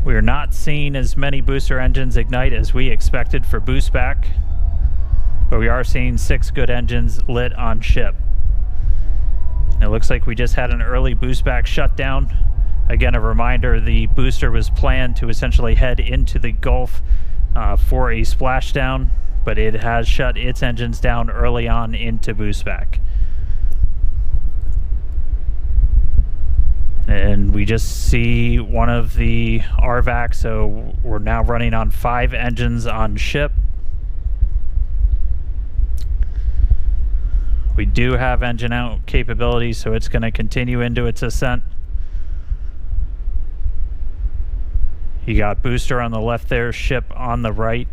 We are not seeing as many booster engines ignite as we expected for boost back, but we are seeing 6 good engines lit on ship. It looks like we just had an early boost back shutdown. Again, a reminder, the booster was planned to essentially head into the Gulf for a splashdown, but it has shut its engines down early on into boost back. And we just see one of the RVAC, so we're now running on 5 engines on ship. We do have engine out capability, so it's going to continue into its ascent. You got booster on the left there, ship on the right.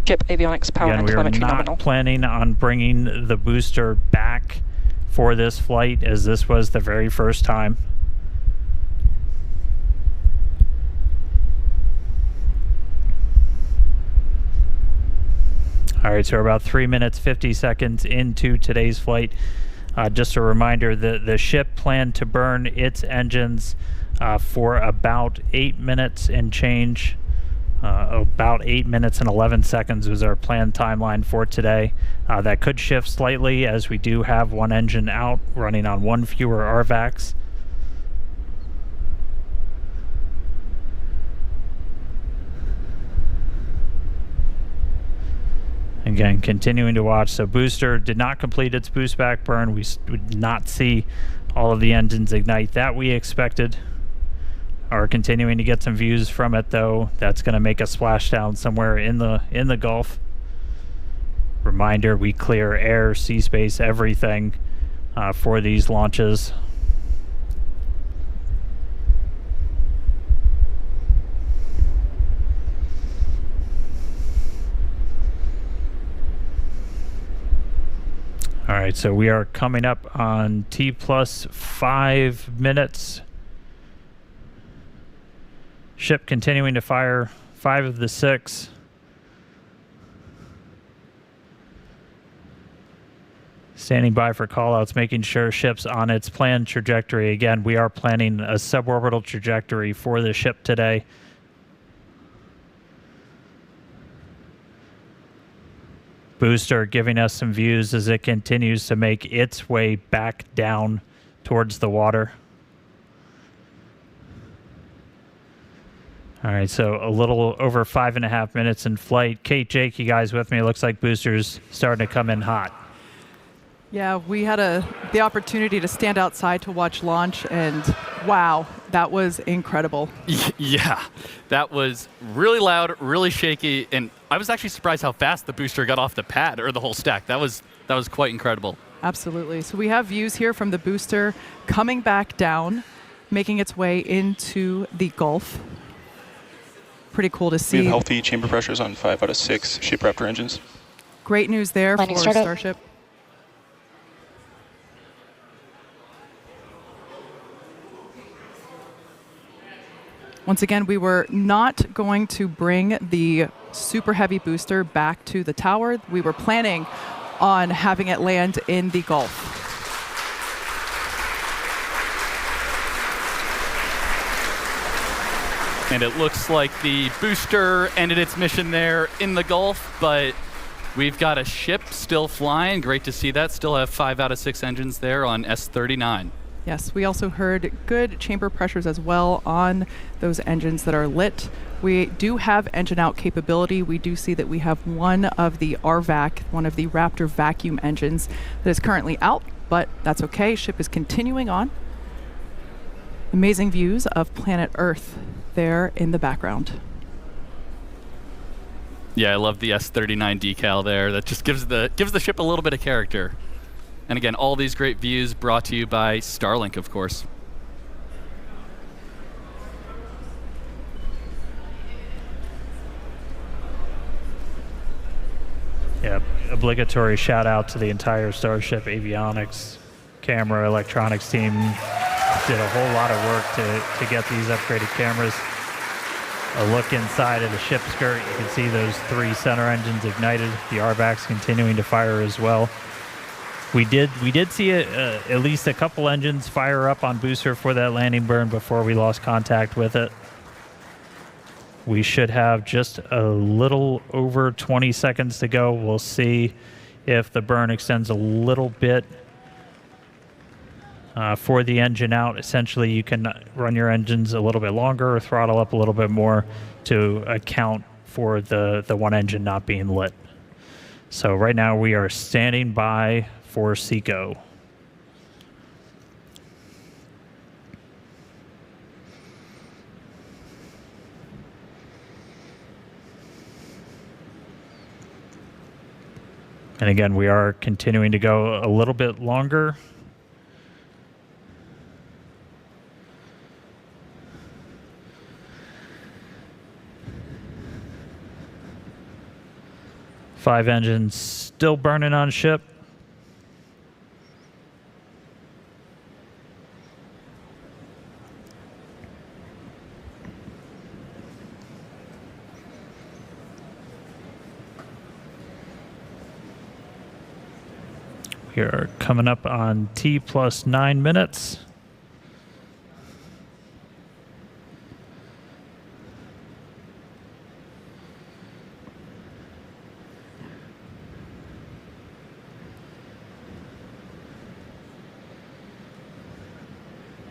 Ship avionics power Again, and we are telemetry not nominal. planning on bringing the booster back for this flight, as this was the very first time. All right, so we're about 3 minutes, 50 seconds into today's flight. Just a reminder that the ship planned to burn its engines for about 8 minutes and change. About 8 minutes and 11 seconds was our planned timeline for today. That could shift slightly as we do have one engine out, running on one fewer RVACs. Again, continuing to watch. So booster did not complete its boost back burn. We did not see all of the engines ignite that we expected. Are continuing to get some views from it, though. That's going to make a splashdown somewhere in the Gulf. Reminder: we clear air, sea space, everything for these launches. All right, so we are coming up on T plus 5 minutes. Ship continuing to fire 5 of the 6. Standing by for callouts, making sure ship's on its planned trajectory. Again, we are planning a suborbital trajectory for the ship today. Booster giving us some views as it continues to make its way back down towards the water. All right, so a little over 5.5 minutes in flight. Kate, Jake, you guys with me? It looks like booster's starting to come in hot. Yeah, we had the opportunity to stand outside to watch launch, and wow, that was incredible. Yeah, that was really loud, really shaky, and I was actually surprised how fast the booster got off the pad, or the whole stack. That was quite incredible. Absolutely. So we have views here from the booster coming back down, making its way into the Gulf. Pretty cool to see. We have healthy chamber pressures on 5 out of 6 Ship Raptor engines. Great news there Landing for startup. Starship. Once again, we were not going to bring the super heavy booster back to the tower. We were planning on having it land in the Gulf. And it looks like the booster ended its mission there in the Gulf, but we've got a ship still flying. Great to see that. Still have 5 out of 6 engines there on S39. Yes, we also heard good chamber pressures as well on those engines that are lit. We do have engine out capability. We do see that we have one of the RVAC, one of the Raptor vacuum engines that is currently out, but that's okay. Ship is continuing on. Amazing views of planet Earth there in the background. Yeah, I love the S39 decal there. That just gives the ship a little bit of character. And again, all these great views brought to you by Starlink, of course. Yeah, obligatory shout out to the entire Starship avionics, camera, electronics team. Did a whole lot of work to get these upgraded cameras. A look inside of the ship skirt, you can see those 3 center engines ignited. The RVACs continuing to fire as well. We did see at least a couple engines fire up on booster for that landing burn before we lost contact with it. We should have just a little over 20 seconds to go. We'll see if the burn extends a little bit for the engine out. Essentially, you can run your engines a little bit longer or throttle up a little bit more to account for the one engine not being lit. So right now we are standing by for SECO. And again, we are continuing to go a little bit longer. Five engines still burning on ship. We are coming up on T plus 9 minutes.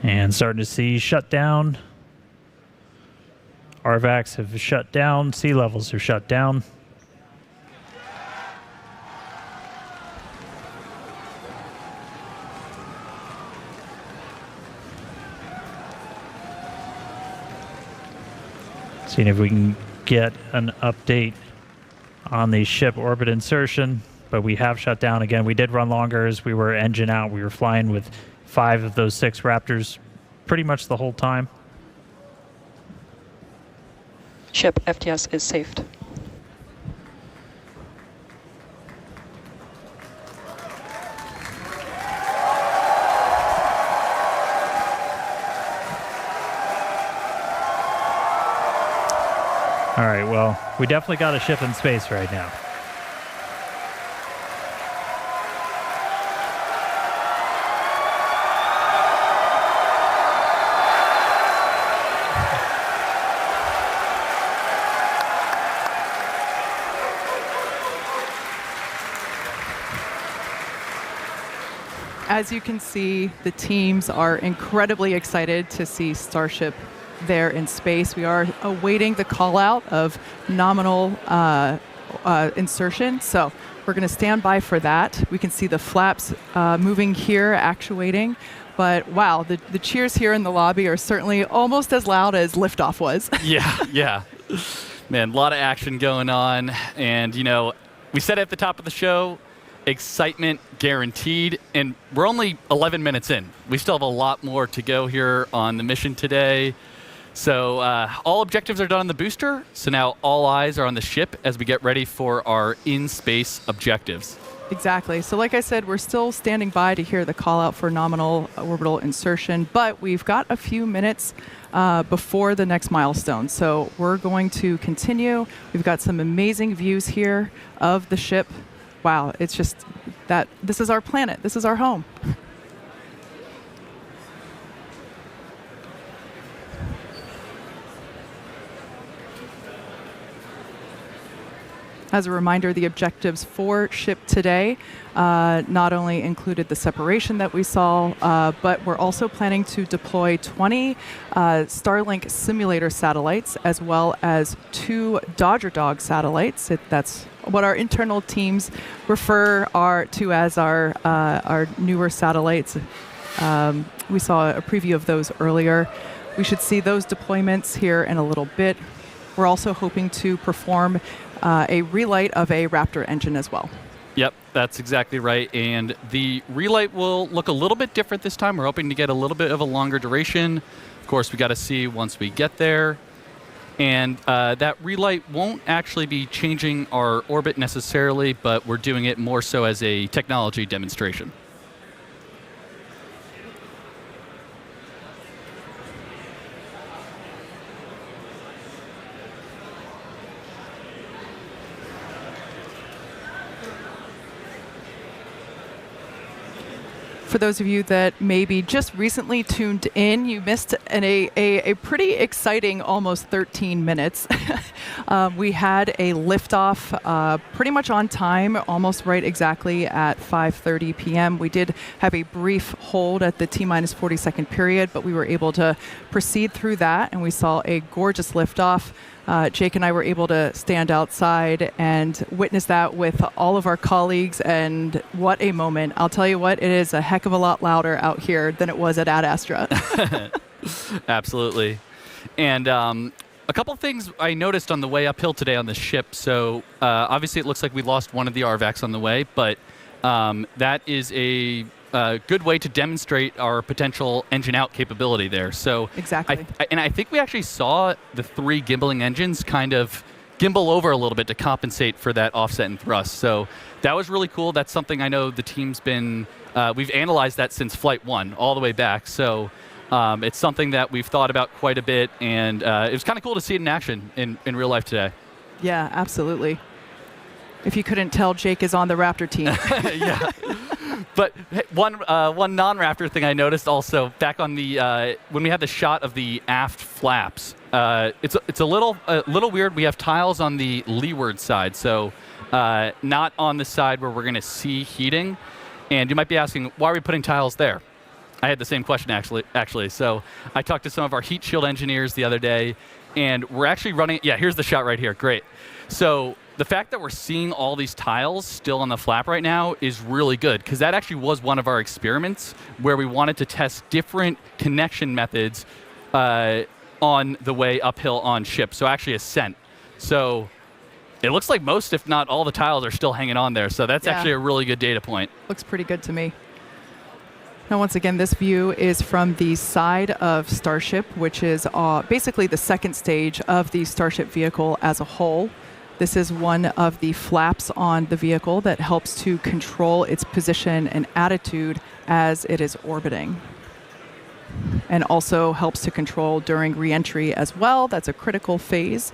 And starting to see shutdown. RVACs have shut down. Sea levels have shut down. Seeing if we can get an update on the ship orbit insertion, but we have shut down again. We did run longer as we were engine out. We were flying with 5 of those 6 Raptors pretty much the whole time. Ship FTS is saved. All right, well, we definitely got a ship in space right now. As you can see, the teams are incredibly excited to see Starship there in space. We are awaiting the call out of nominal insertion, so we're going to stand by for that. We can see the flaps moving here, actuating, but wow, the cheers here in the lobby are certainly almost as loud as liftoff was. Yeah. Man, a lot of action going on, and you know, we said at the top of the show, excitement guaranteed, and we're only 11 minutes in. We still have a lot more to go here on the mission today. So all objectives are done on the booster, so now all eyes are on the ship as we get ready for our in-space objectives. Exactly. So like I said, we're still standing by to hear the call out for nominal orbital insertion, but we've got a few minutes before the next milestone. So we're going to continue. We've got some amazing views here of the ship. Wow, it's just that this is our planet. This is our home. As a reminder, the objectives for ship today not only included the separation that we saw, but we're also planning to deploy 20 Starlink simulator satellites, as well as 2 Dodger Dog satellites. That's what our internal teams refer to as our newer satellites. We saw a preview of those earlier. We should see those deployments here in a little bit. We're also hoping to perform a relight of a Raptor engine as well. Yep, that's exactly right. And the relight will look a little bit different this time. We're hoping to get a little bit of a longer duration. Of course, we got to see once we get there. And that relight won't actually be changing our orbit necessarily, but we're doing it more so as a technology demonstration. For those of you that maybe just recently tuned in, you missed a pretty exciting almost 13 minutes. We had a liftoff pretty much on time, almost right exactly at 5:30 p.m. We did have a brief hold at the T-minus 40-second period, but we were able to proceed through that, and we saw a gorgeous liftoff. Jake and I were able to stand outside and witness that with all of our colleagues, and what a moment. I'll tell you what, it is a heck of a lot louder out here than it was at Ad Astra. Absolutely. And a A couple things I noticed on the way uphill today on the ship. So obviously it looks like we lost one of the RVACs on the way, but that is a good way to demonstrate our potential engine out capability there. So Exactly. I think we actually saw the 3 gimbaling engines kind of gimbal over a little bit to compensate for that offset and thrust. So that was really cool. That's something I know the team's been, we've analyzed that since Flight 1 all the way back. So it's something that we've thought about quite a bit, and it was kind of cool to see it in action in real life today. Yeah, absolutely. If you couldn't tell, Jake is on the Raptor team. Yeah. But hey, one non-Raptor thing I noticed also back on the when we had the shot of the aft flaps, it's a little weird. We have tiles on the leeward side, so not on the side where we're going to see heating. And you might be asking, why are we putting tiles there? I had the same question actually. So I talked to some of our heat shield engineers the other day, and we're actually running. Yeah, here's the shot right here. Great. So the fact that we're seeing all these tiles still on the flap right now is really good, because that actually was one of our experiments where we wanted to test different connection methods on the way uphill on ship, so actually ascent. So it looks like most, if not all, the tiles are still hanging on there, so that's actually a really good data point. Looks pretty good to me. Now, once again, this view is from the side of Starship, which is basically the second stage of the Starship vehicle as a whole. This is one of the flaps on the vehicle that helps to control its position and attitude as it is orbiting, and also helps to control during re-entry as well. That's a critical phase.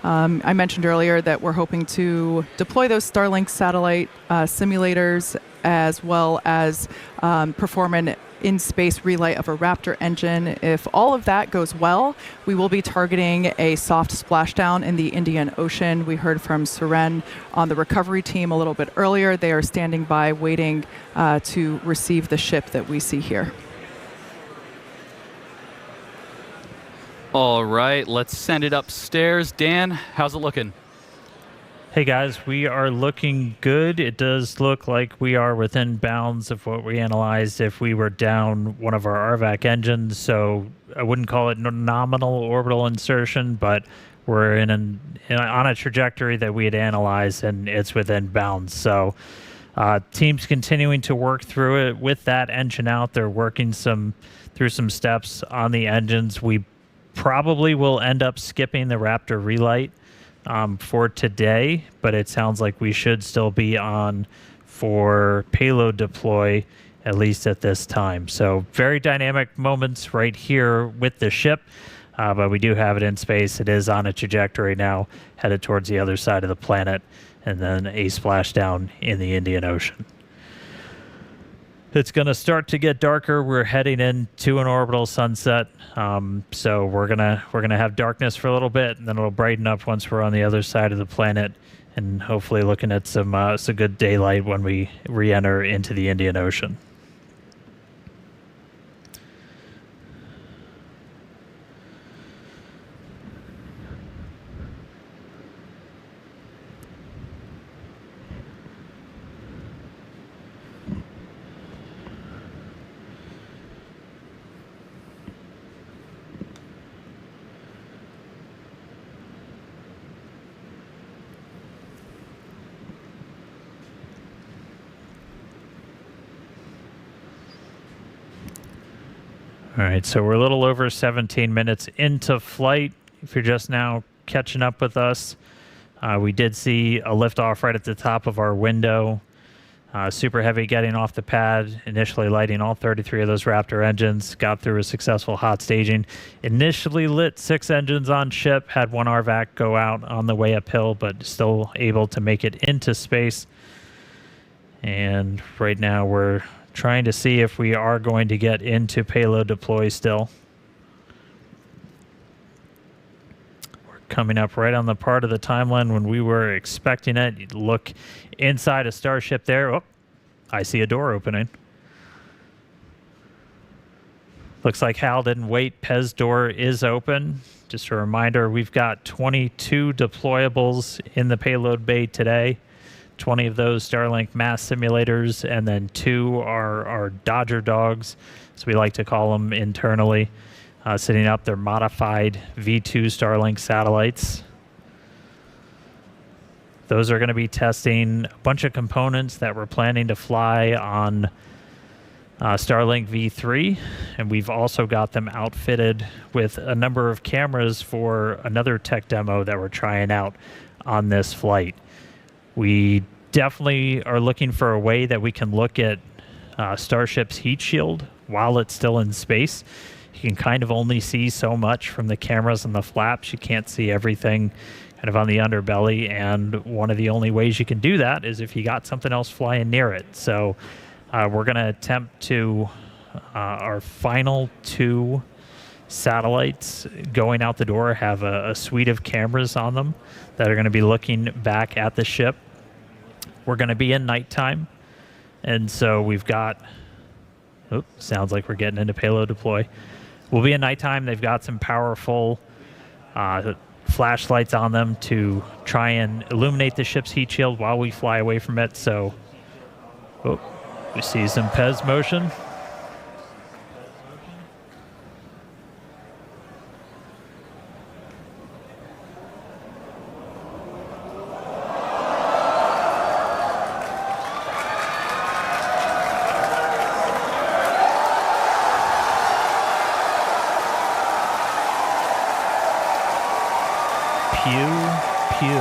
I mentioned earlier that we're hoping to deploy those Starlink satellite simulators, as well as perform an in-space relay of a Raptor engine. If all of that goes well, we will be targeting a soft splashdown in the Indian Ocean. We heard from Suren on the recovery team a little bit earlier. They are standing by waiting to receive the ship that we see here. All right, let's send it upstairs. Dan, how's it looking? Hey guys, we are looking good. It does look like we are within bounds of what we analyzed if we were down one of our RVAC engines, so I wouldn't call it nominal orbital insertion, but we're on a trajectory that we had analyzed, and it's within bounds. So team's continuing to work through it with that engine out. They're working through some steps on the engines. We probably will end up skipping the Raptor relight for today, but it sounds like we should still be on for payload deploy, at least at this time. So very dynamic moments right here with the ship, but we do have it in space. It is on a trajectory now, headed towards the other side of the planet, and then a splashdown in the Indian Ocean. It's going to start to get darker. We're heading into an orbital sunset, so we're gonna have darkness for a little bit, and then it'll brighten up once we're on the other side of the planet, and hopefully looking at some good daylight when we re-enter into the Indian Ocean. All right, so we're a little over 17 minutes into flight. If you're just now catching up with us, we did see a liftoff right at the top of our window. Super Heavy getting off the pad, initially lighting all 33 of those Raptor engines, got through a successful hot staging. Initially lit 6 engines on ship, had 1 RVAC go out on the way uphill, but still able to make it into space. And right now we're trying to see if we are going to get into payload deploy still. We're coming up right on the part of the timeline when we were expecting it. You look inside a Starship there. Oh, I see a door opening. Looks like Hal didn't wait. Pez door is open. Just a reminder, we've got 22 deployables in the payload bay today. 20 of those Starlink mass simulators, and then 2 are Dodger dogs, so we like to call them internally. setting up their modified V2 Starlink satellites. Those are going to be testing a bunch of components that we're planning to fly on Starlink V3, and we've also got them outfitted with a number of cameras for another tech demo that we're trying out on this flight. We definitely are looking for a way that we can look at Starship's heat shield while it's still in space. You can kind of only see so much from the cameras and the flaps. You can't see everything kind of on the underbelly, and one of the only ways you can do that is if you got something else flying near it. So we're going to attempt to, our final 2 satellites going out the door have a suite of cameras on them that are going to be looking back at the ship. We're going to be in nighttime, and so we've got, sounds like we're getting into payload deploy. We'll be in nighttime. They've got some powerful flashlights on them to try and illuminate the ship's heat shield while we fly away from it. So, we see some PEZ motion. Pew.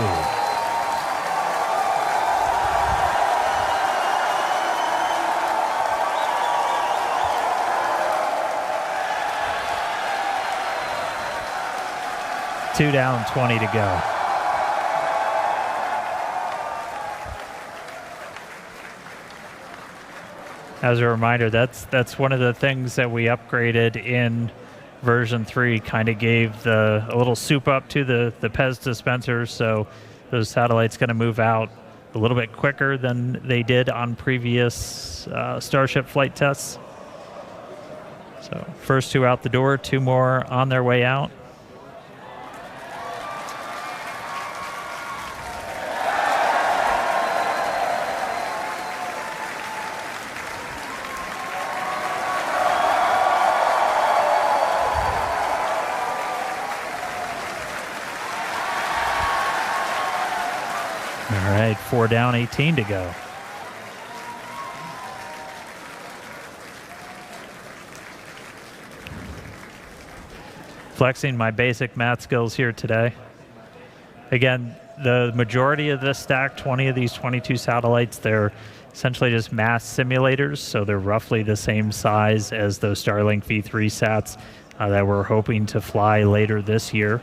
2 down, 20 to go. As a reminder, that's one of the things that we upgraded in version 3, kind of gave a little soup up to the PEZ dispenser, so those satellites going to move out a little bit quicker than they did on previous Starship flight tests. So first 2 out the door, 2 more on their way out. All right, 4 down, 18 to go. Flexing my basic math skills here today. Again, the majority of this stack, 20 of these 22 satellites, they're essentially just mass simulators, so they're roughly the same size as those Starlink V3 sats that we're hoping to fly later this year.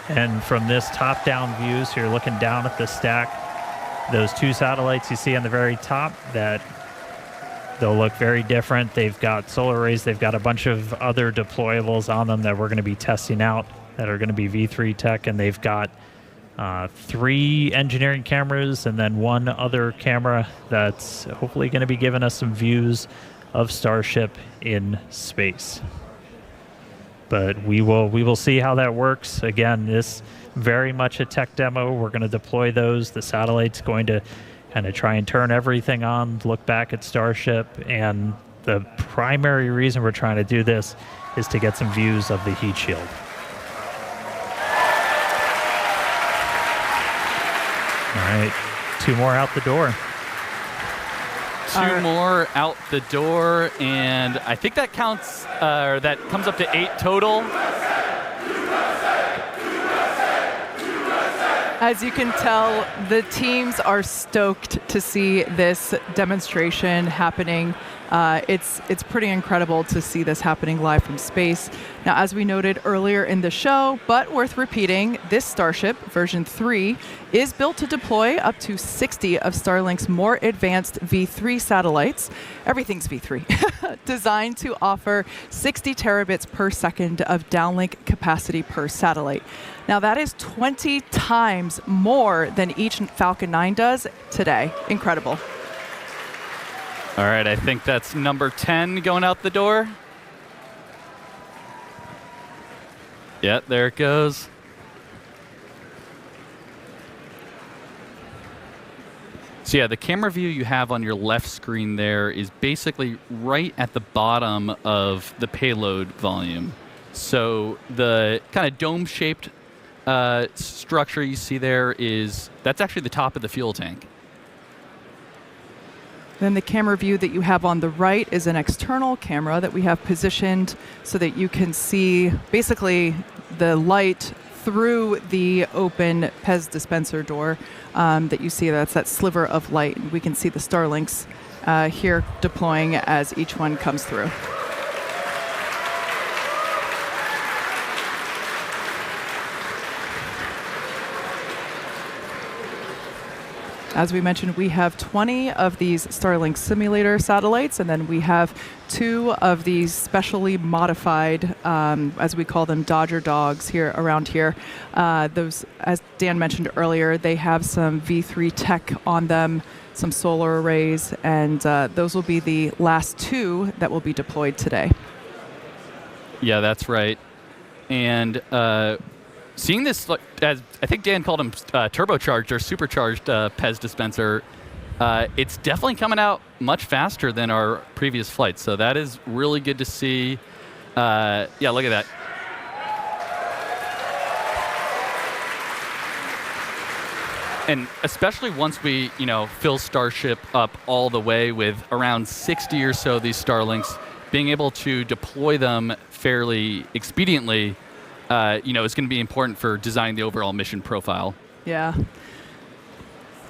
And from this top-down view, so you're looking down at the stack, those 2 satellites you see on the very top, that they'll look very different. They've got solar arrays. They've got a bunch of other deployables on them that we're going to be testing out that are going to be V3 tech, and they've got 3 engineering cameras and then 1 other camera that's hopefully going to be giving us some views of Starship in space. But we will see how that works. Again, this very much a tech demo. We're going to deploy those. The satellite's going to kind of try and turn everything on, look back at Starship, and the primary reason we're trying to do this is to get some views of the heat shield. All right, 2 more out the door. 2 more out the door, and I think that counts, or that comes up to 8 total. As you can tell, the teams are stoked to see this demonstration happening. It's pretty incredible to see this happening live from space. Now, as we noted earlier in the show, but worth repeating, this Starship, version 3, is built to deploy up to 60 of Starlink's more advanced V3 satellites. Everything's V3. Designed to offer 60 terabits per second of downlink capacity per satellite. Now, that is 20 times more than each Falcon 9 does today. Incredible. All right, I think that's number 10 going out the door. Yeah, there it goes. So yeah, the camera view you have on your left screen there is basically right at the bottom of the payload volume. So the kind of dome-shaped structure you see there that's actually the top of the fuel tank. Then the camera view that you have on the right is an external camera that we have positioned so that you can see basically the light through the open Pez dispenser door that you see. That's that sliver of light. We can see the Starlinks here deploying as each one comes through. As we mentioned, we have 20 of these Starlink simulator satellites, and then we have 2 of these specially modified, as we call them, Dodger dogs here around here. Those, as Dan mentioned earlier, they have some V3 tech on them, some solar arrays, and those will be the last 2 that will be deployed today. Yeah, that's right. And seeing this, as I think Dan called them turbocharged or supercharged Pez dispenser, it's definitely coming out much faster than our previous flights. So that is really good to see. Yeah, look at that. And especially once we, fill Starship up all the way with around 60 or so of these Starlinks, being able to deploy them fairly expediently is going to be important for designing the overall mission profile. Yeah.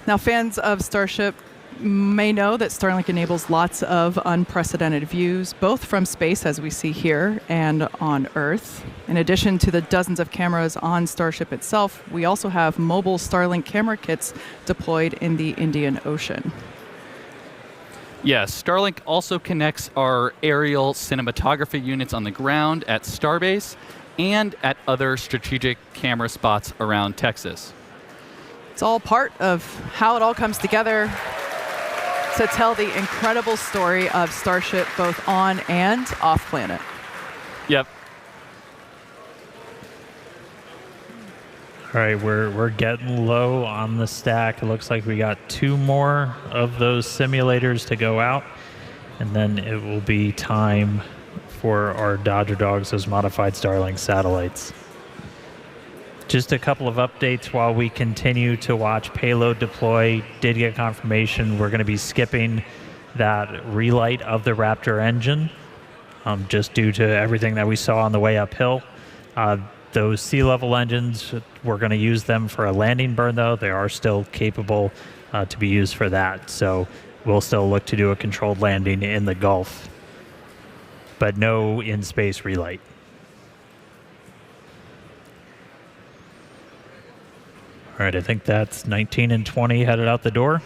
Now, fans of Starship may know that Starlink enables lots of unprecedented views, both from space, as we see here, and on Earth. In addition to the dozens of cameras on Starship itself, we also have mobile Starlink camera kits deployed in the Indian Ocean. Yes, Starlink also connects our aerial cinematography units on the ground at Starbase and at other strategic camera spots around Texas. It's all part of how it all comes together to tell the incredible story of Starship both on and off planet. Yep. All right, we're getting low on the stack. It looks like we got 2 more of those simulators to go out, and then it will be time for our Dodger Dogs, those modified Starlink satellites. Just a couple of updates while we continue to watch payload deploy. Did get confirmation we're going to be skipping that relight of the Raptor engine, just due to everything that we saw on the way uphill. Those sea level engines, we're going to use them for a landing burn, though. They are still capable to be used for that. So we'll still look to do a controlled landing in the Gulf, but no in-space relight. All right, I think that's 19 and 20 headed out the door.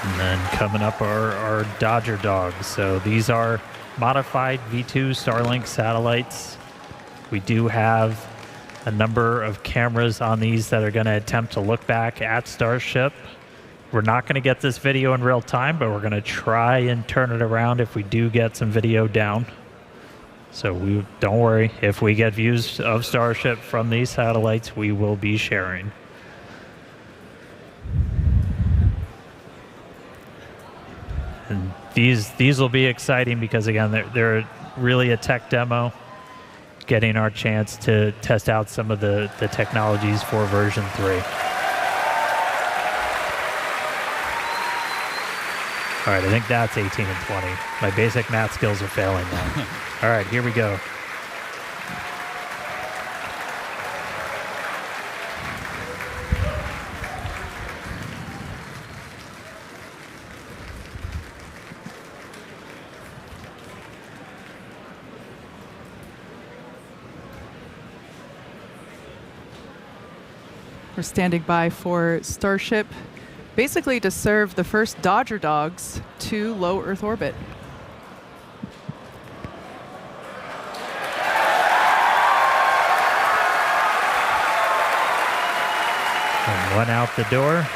And then coming up are our Dodger Dogs. So these are modified V2 Starlink satellites. We do have a number of cameras on these that are going to attempt to look back at Starship. We're not going to get this video in real time, but we're going to try and turn it around if we do get some video down. So don't worry, if we get views of Starship from these satellites, we will be sharing. And these will be exciting because, again, they're really a tech demo, getting our chance to test out some of the technologies for version 3. All right, I think that's 18 and 20. My basic math skills are failing now. All right, here we go. We're standing by for Starship, basically to serve the first Dodger Dogs to low Earth orbit. And one out the door.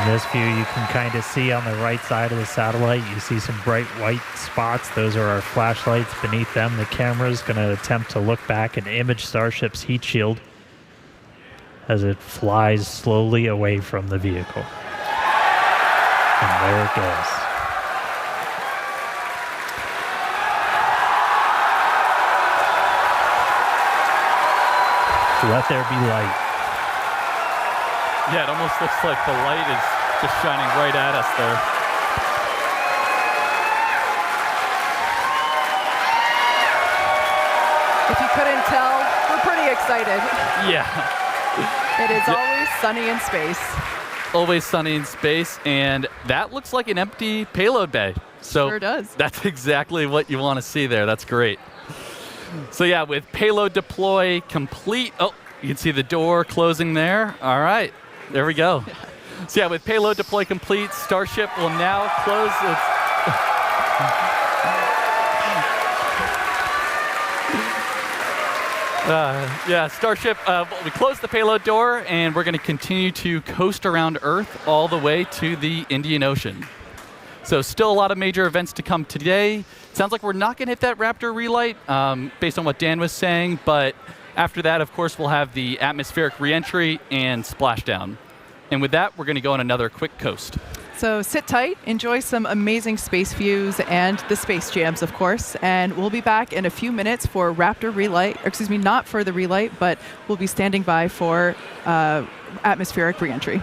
In this view, you can kind of see on the right side of the satellite, you see some bright white spots. Those are our flashlights. Beneath them, the camera is going to attempt to look back and image Starship's heat shield as it flies slowly away from the vehicle. And there it goes. Let there be light. Yeah, it almost looks like the light is just shining right at us there. If you couldn't tell, we're pretty excited. Yeah. It is always sunny in space. Always sunny in space, and that looks like an empty payload bay. So Sure does. That's exactly what you want to see there. That's great. So yeah, with payload deploy complete. Oh, you can see the door closing there. All right, there we go. So yeah, with payload deploy complete, Starship will now close its... Starship, we closed the payload door, and we're going to continue to coast around Earth all the way to the Indian Ocean. So still a lot of major events to come today. Sounds like we're not going to hit that Raptor relight based on what Dan was saying, but after that, of course, we'll have the atmospheric reentry and splashdown. And with that, we're going to go on another quick coast. So sit tight, enjoy some amazing space views and the space jams, of course. And we'll be back in a few minutes for Raptor relight. Excuse me, not for the relight, but we'll be standing by for atmospheric reentry.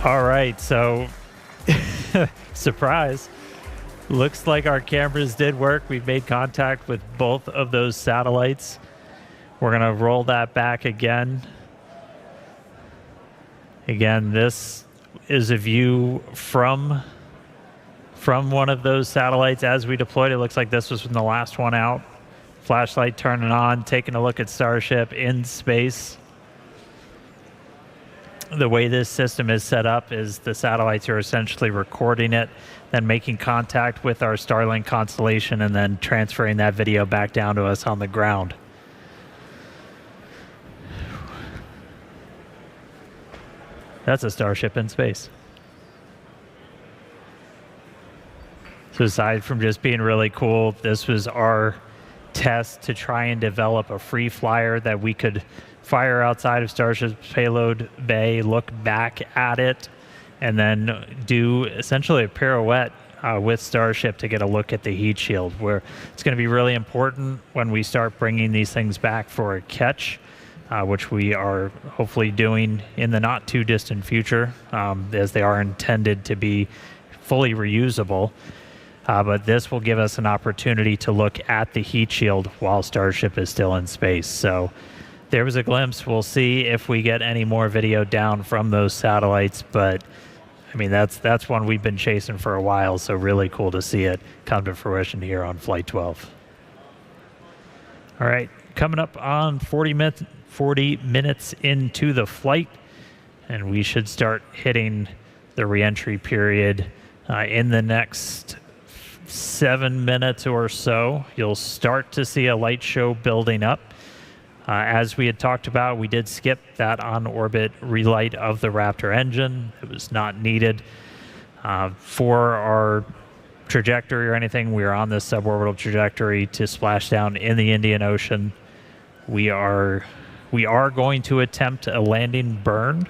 All right, so surprise. Looks like our cameras did work. We've made contact with both of those satellites. We're going to roll that back again. Again, this is a view from one of those satellites as we deployed. It looks like this was from the last one out. Flashlight turning on, taking a look at Starship in space. The way this system is set up is the satellites are essentially recording it, then making contact with our Starlink constellation, and then transferring that video back down to us on the ground. That's a Starship in space. So aside from just being really cool, this was our test to try and develop a free flyer that we could fire outside of Starship's payload bay, look back at it, and then do essentially a pirouette with Starship to get a look at the heat shield, where it's going to be really important when we start bringing these things back for a catch, which we are hopefully doing in the not too distant future, as they are intended to be fully reusable. But this will give us an opportunity to look at the heat shield while Starship is still in space. So there was a glimpse. We'll see if we get any more video down from those satellites. But I mean, that's one we've been chasing for a while. So really cool to see it come to fruition here on Flight 12. All right, coming up on 40 minutes into the flight, and we should start hitting the reentry period in the next 7 minutes or so. You'll start to see a light show building up. As we had talked about, we did skip that on-orbit relight of the Raptor engine. It was not needed for our trajectory or anything. We are on this suborbital trajectory to splash down in the Indian Ocean. We are going to attempt a landing burn.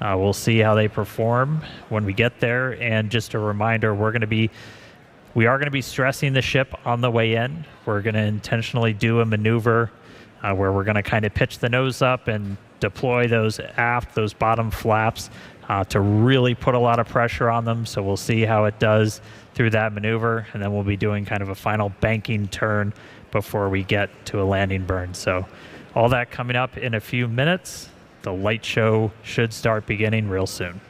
We'll see how they perform when we get there. And just a reminder, we are going to be stressing the ship on the way in. We're going to intentionally do a maneuver where we're going to kind of pitch the nose up and deploy those bottom flaps to really put a lot of pressure on them. So we'll see how it does through that maneuver, and then we'll be doing kind of a final banking turn before we get to a landing burn. So all that coming up in a few minutes. The light show should start beginning real soon.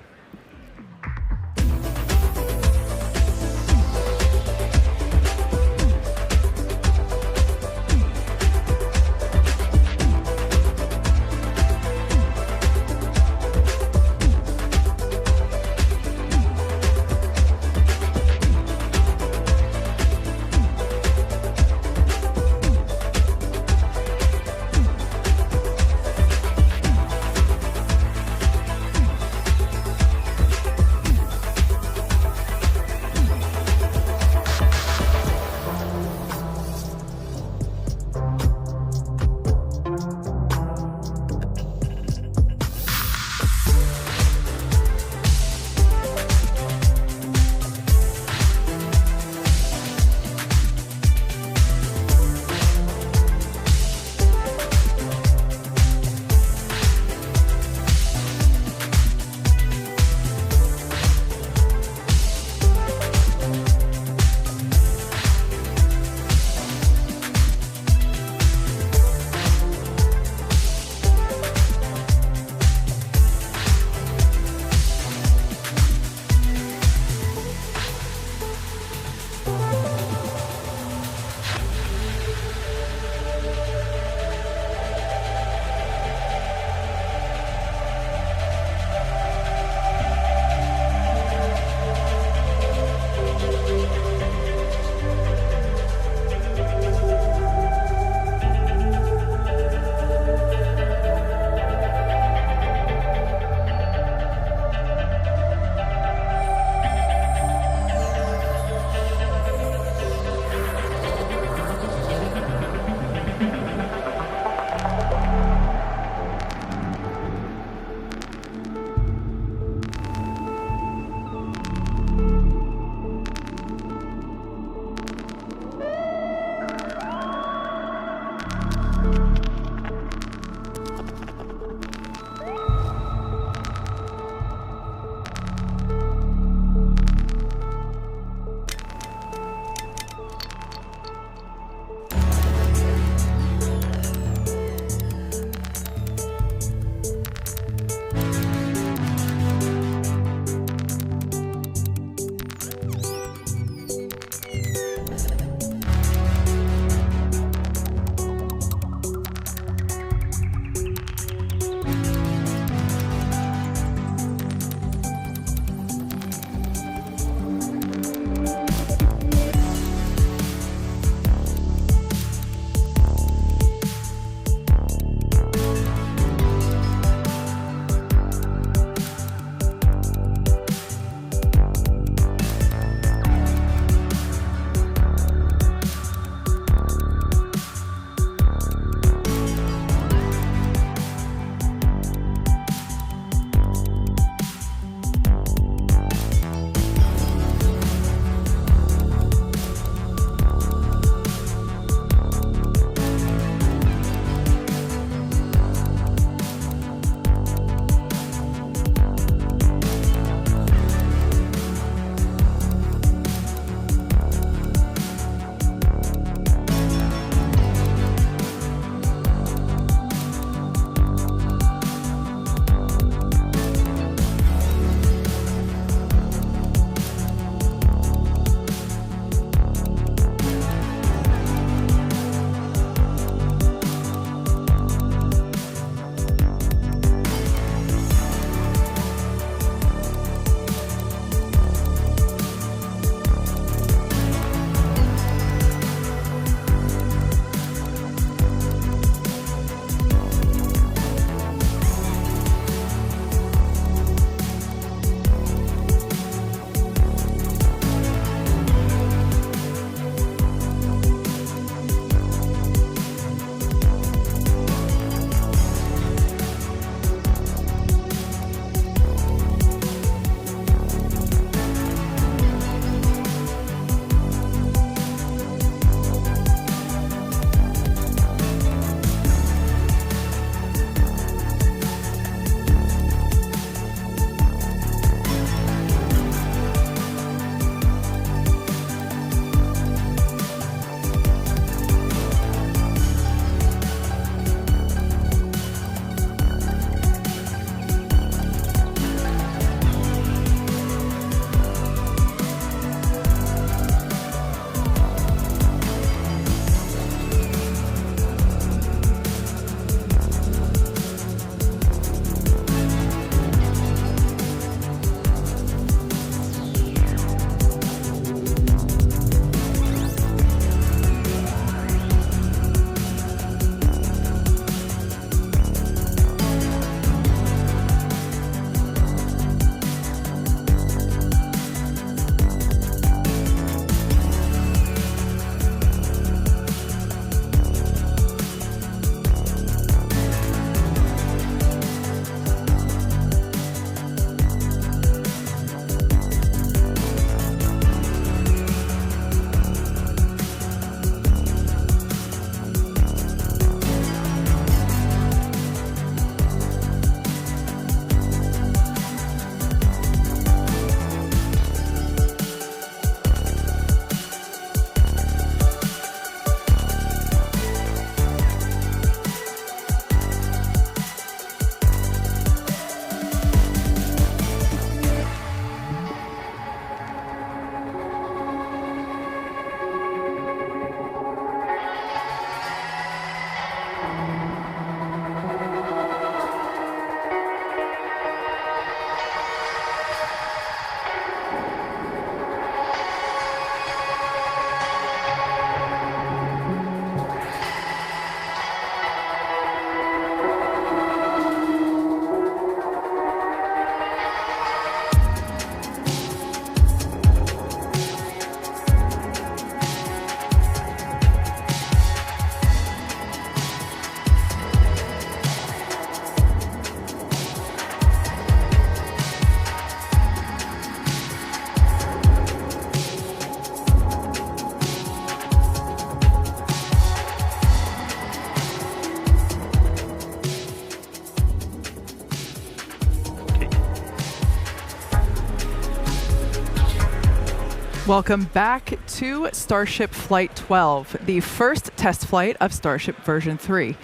Welcome back to Starship Flight 12, the first test flight of Starship version 3.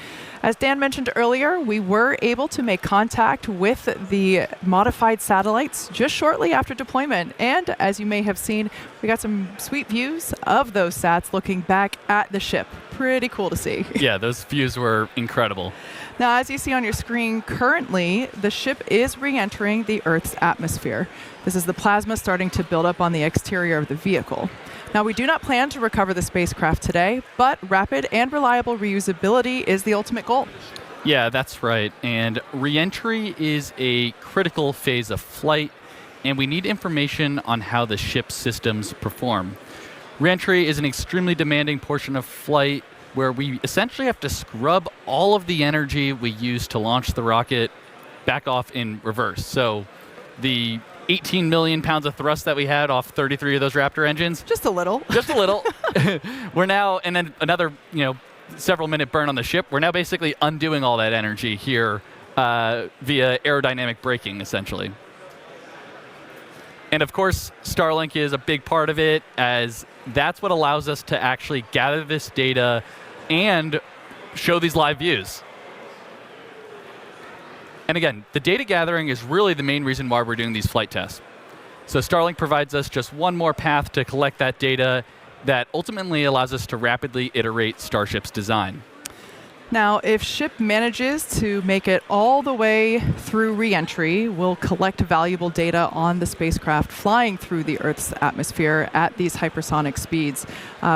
As Dan mentioned earlier, we were able to make contact with the modified satellites just shortly after deployment. And as you may have seen, we got some sweet views of those sats looking back at the ship. Pretty cool to see. Yeah, those views were incredible. Now, as you see on your screen, currently the ship is re-entering the Earth's atmosphere. This is the plasma starting to build up on the exterior of the vehicle. Now, we do not plan to recover the spacecraft today, but rapid and reliable reusability is the ultimate goal. Yeah, that's right. And re-entry is a critical phase of flight, and we need information on how the ship's systems perform. Re-entry is an extremely demanding portion of flight where we essentially have to scrub all of the energy we used to launch the rocket back off in reverse. So the 18 million pounds of thrust that we had off 33 of those Raptor engines. Just a little. Just a little. We're now, and then another, several minute burn on the ship. We're now basically undoing all that energy here via aerodynamic braking, essentially. And of course, Starlink is a big part of it, as that's what allows us to actually gather this data and show these live views. And again, the data gathering is really the main reason why we're doing these flight tests. So Starlink provides us just one more path to collect that data that ultimately allows us to rapidly iterate Starship's design. Now, if ship manages to make it all the way through re-entry, we'll collect valuable data on the spacecraft flying through the Earth's atmosphere at these hypersonic speeds,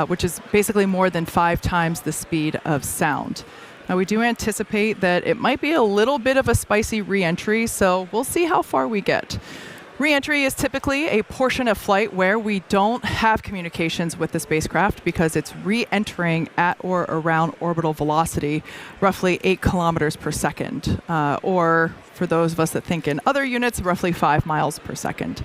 which is basically more than 5 times the speed of sound. Now, we do anticipate that it might be a little bit of a spicy re-entry, so we'll see how far we get. Re-entry is typically a portion of flight where we don't have communications with the spacecraft because it's re-entering at or around orbital velocity, roughly 8 kilometers per second, or for those of us that think in other units, roughly 5 miles per second.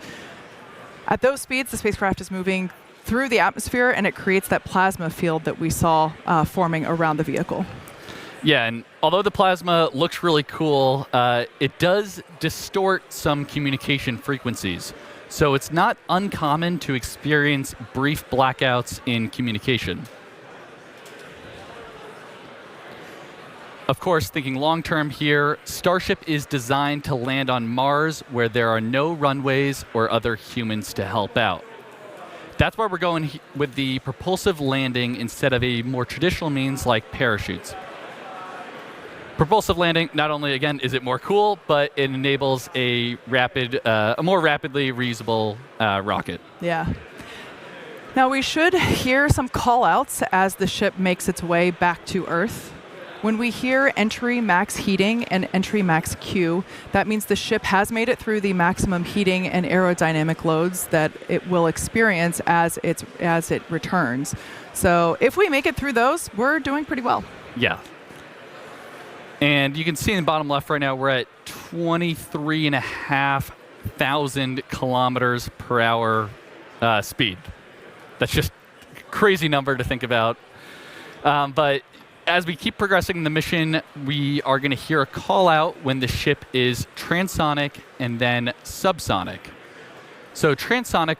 At those speeds, the spacecraft is moving through the atmosphere, and it creates that plasma field that we saw forming around the vehicle. Yeah, and although the plasma looks really cool, it does distort some communication frequencies. So it's not uncommon to experience brief blackouts in communication. Of course, thinking long-term here, Starship is designed to land on Mars where there are no runways or other humans to help out. That's why we're going with the propulsive landing instead of a more traditional means like parachutes. Propulsive landing, not only, again, is it more cool, but it enables a more rapidly reusable rocket. Yeah. Now, we should hear some call-outs as the ship makes its way back to Earth. When we hear entry max heating and entry max Q, that means the ship has made it through the maximum heating and aerodynamic loads that it will experience as it returns. So if we make it through those, we're doing pretty well. Yeah. And you can see in the bottom left right now, we're at 23,500 kilometers per hour speed. That's just a crazy number to think about. But as we keep progressing in the mission, we are going to hear a call out when the ship is transonic and then subsonic. So transonic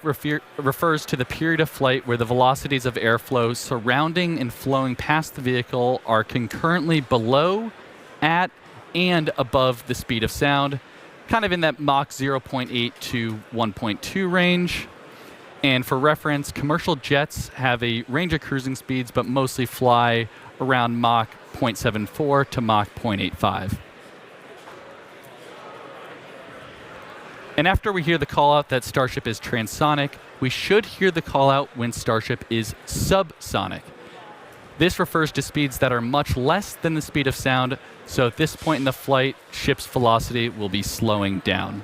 refers to the period of flight where the velocities of airflow surrounding and flowing past the vehicle are concurrently below, at, and above the speed of sound, kind of in that Mach 0.8 to 1.2 range. And for reference, commercial jets have a range of cruising speeds, but mostly fly around Mach 0.74 to Mach 0.85. And after we hear the call out that Starship is transonic, we should hear the call out when Starship is subsonic. This refers to speeds that are much less than the speed of sound, so at this point in the flight, ship's velocity will be slowing down.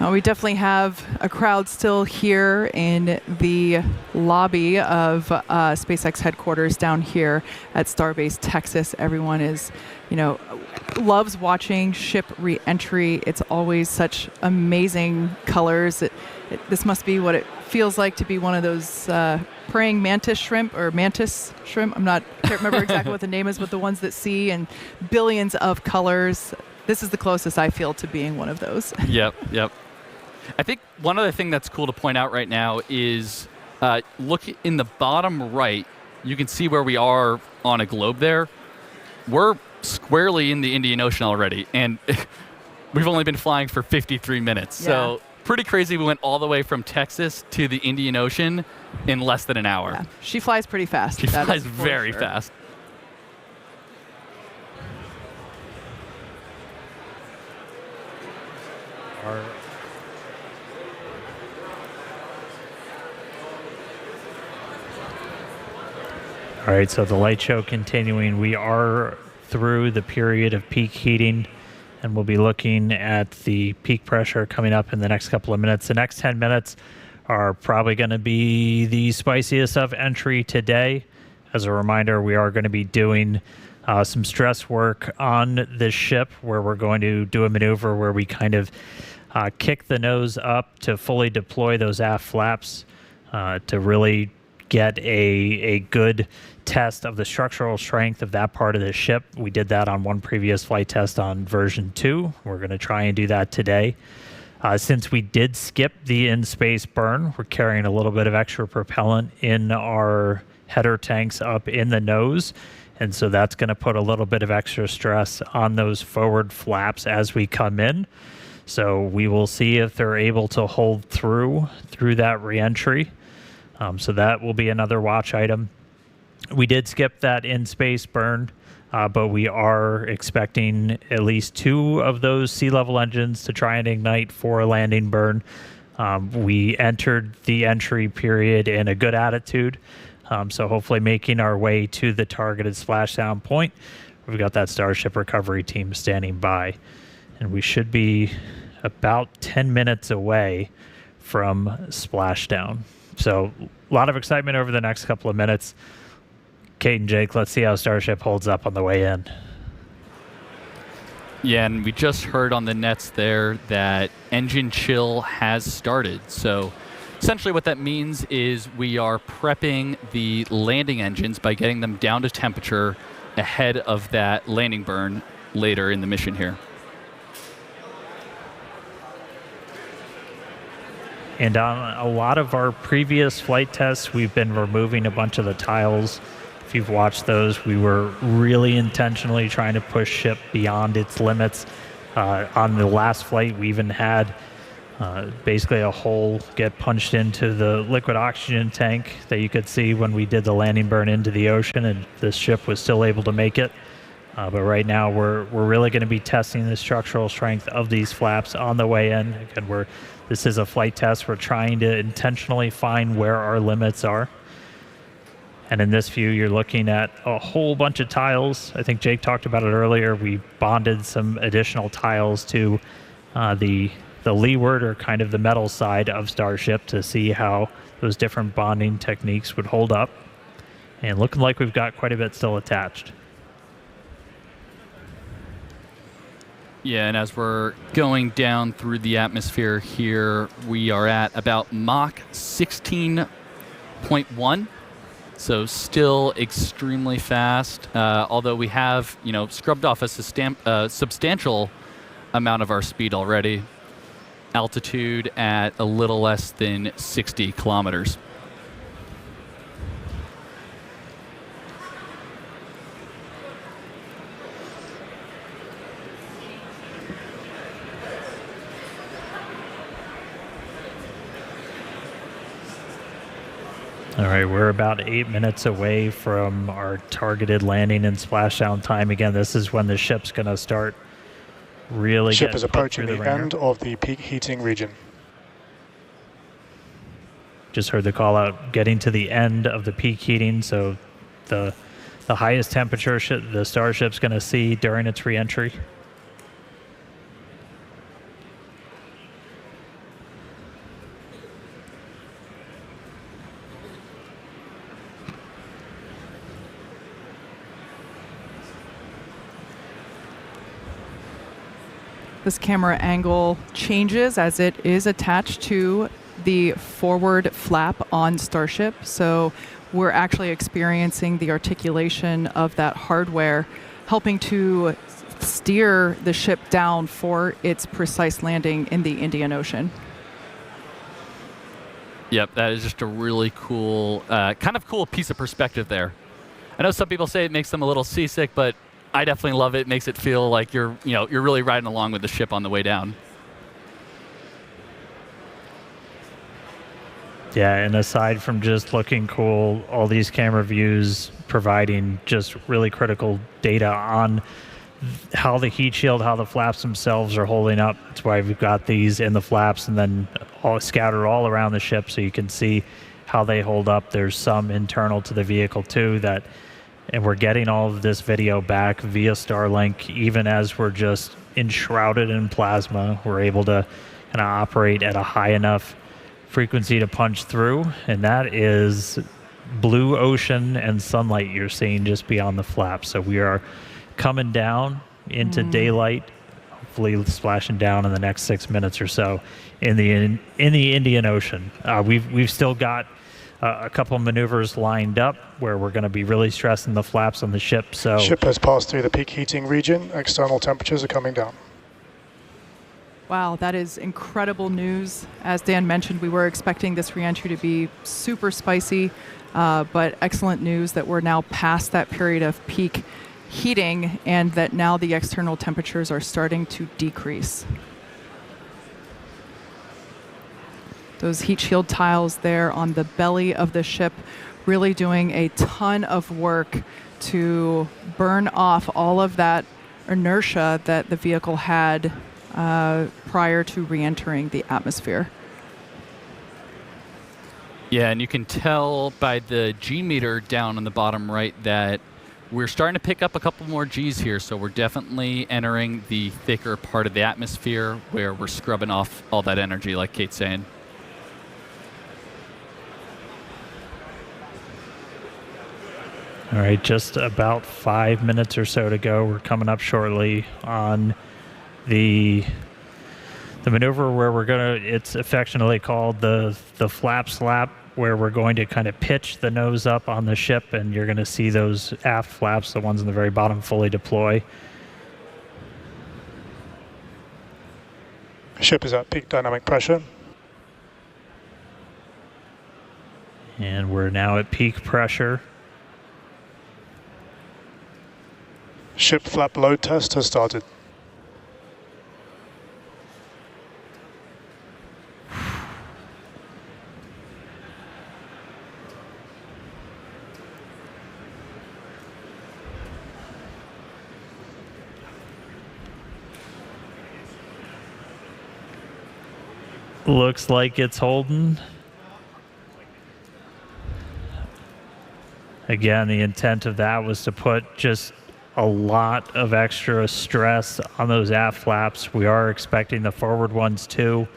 We definitely have a crowd still here in the lobby of SpaceX headquarters down here at Starbase, Texas. Everyone is, loves watching ship re-entry. It's always such amazing colors. This must be what it feels like to be one of those praying mantis shrimp or mantis shrimp. Can't remember exactly what the name is, but the ones that see in billions of colors. This is the closest I feel to being one of those. Yep. I think one other thing that's cool to point out right now is look in the bottom right. You can see where we are on a globe there. We're squarely in the Indian Ocean already, and we've only been flying for 53 minutes. Yeah. So pretty crazy. We went all the way from Texas to the Indian Ocean in less than an hour. Yeah. She flies pretty fast. She that flies is for very sure. fast. All right, so the light show continuing. We are through the period of peak heating, and we'll be looking at the peak pressure coming up in the next couple of minutes. The next 10 minutes are probably going to be the spiciest of entry today. As a reminder, we are going to be doing some stress work on this ship, where we're going to do a maneuver where we kind of kick the nose up to fully deploy those aft flaps to really get a good test of the structural strength of that part of the ship. We did that on one previous flight test on version 2. We're going to try and do that today. Since we did skip the in-space burn, we're carrying a little bit of extra propellant in our header tanks up in the nose, and so that's going to put a little bit of extra stress on those forward flaps as we come in. So we will see if they're able to hold through that reentry. So that will be another watch item. We did skip that in-space burn, but we are expecting at least 2 of those sea level engines to try and ignite for a landing burn. We entered the entry period in a good attitude, so hopefully making our way to the targeted splashdown point. We've got that Starship recovery team standing by, and we should be about 10 minutes away from splashdown. So a lot of excitement over the next couple of minutes. Kate and Jake, let's see how Starship holds up on the way in. Yeah, and we just heard on the nets there that engine chill has started. So essentially what that means is we are prepping the landing engines by getting them down to temperature ahead of that landing burn later in the mission here. And on a lot of our previous flight tests, we've been removing a bunch of the tiles. If you've watched those, we were really intentionally trying to push ship beyond its limits. On the last flight, we even had basically a hole get punched into the liquid oxygen tank that you could see when we did the landing burn into the ocean, and the ship was still able to make it. But right now, we're really going to be testing the structural strength of these flaps on the way in. Again, this is a flight test. We're trying to intentionally find where our limits are. And in this view, you're looking at a whole bunch of tiles. I think Jake talked about it earlier. We bonded some additional tiles to the leeward, or kind of the metal side of Starship, to see how those different bonding techniques would hold up. And looking like we've got quite a bit still attached. Yeah, and as we're going down through the atmosphere here, we are at about Mach 16.1. So still extremely fast, although we have, scrubbed off a substantial amount of our speed already. Altitude at a little less than 60 kilometers. All right, we're about 8 minutes away from our targeted landing and splashdown time. Again, this is when the ship's going to start really ship is approaching the ringer. end of the peak heating region. Just heard the call out, getting to the end of the peak heating, so the highest temperature the Starship's going to see during its reentry. This camera angle changes as it is attached to the forward flap on Starship. So we're actually experiencing the articulation of that hardware, helping to steer the ship down for its precise landing in the Indian Ocean. Yep, that is just a really cool, kind of cool piece of perspective there. I know some people say it makes them a little seasick, but I definitely love it. It makes it feel like you're really riding along with the ship on the way down. Yeah, and aside from just looking cool, all these camera views providing just really critical data on how the heat shield, how the flaps themselves are holding up. That's why we've got these in the flaps and then all scattered all around the ship so you can see how they hold up. There's some internal to the vehicle too and we're getting all of this video back via Starlink. Even as we're just enshrouded in plasma, we're able to kind of operate at a high enough frequency to punch through, and that is blue ocean and sunlight you're seeing just beyond the flap. So we are coming down into daylight, hopefully splashing down in the next 6 minutes or so in the Indian Ocean. We've still got a couple maneuvers lined up where we're going to be really stressing the flaps on the ship. So Ship has passed through the peak heating region. External temperatures are coming down. Wow, that is incredible news. As Dan mentioned, we were expecting this reentry to be super spicy, but excellent news that we're now past that period of peak heating and that now the external temperatures are starting to decrease. Those heat shield tiles there on the belly of the ship really doing a ton of work to burn off all of that inertia that the vehicle had prior to re-entering the atmosphere. Yeah, and you can tell by the G meter down on the bottom right that we're starting to pick up a couple more Gs here, so we're definitely entering the thicker part of the atmosphere where we're scrubbing off all that energy, like Kate's saying. all right, just about 5 minutes or so to go. We're coming up shortly on the maneuver where it's affectionately called the flap slap, where we're going to kind of pitch the nose up on the ship, and you're going to see those aft flaps, the ones in the very bottom, fully deploy. Ship is at peak dynamic pressure. And we're now at peak pressure. Ship flap load test has started. Looks like it's holding. Again, the intent of that was to put just a lot of extra stress on those aft flaps. We are expecting the forward ones too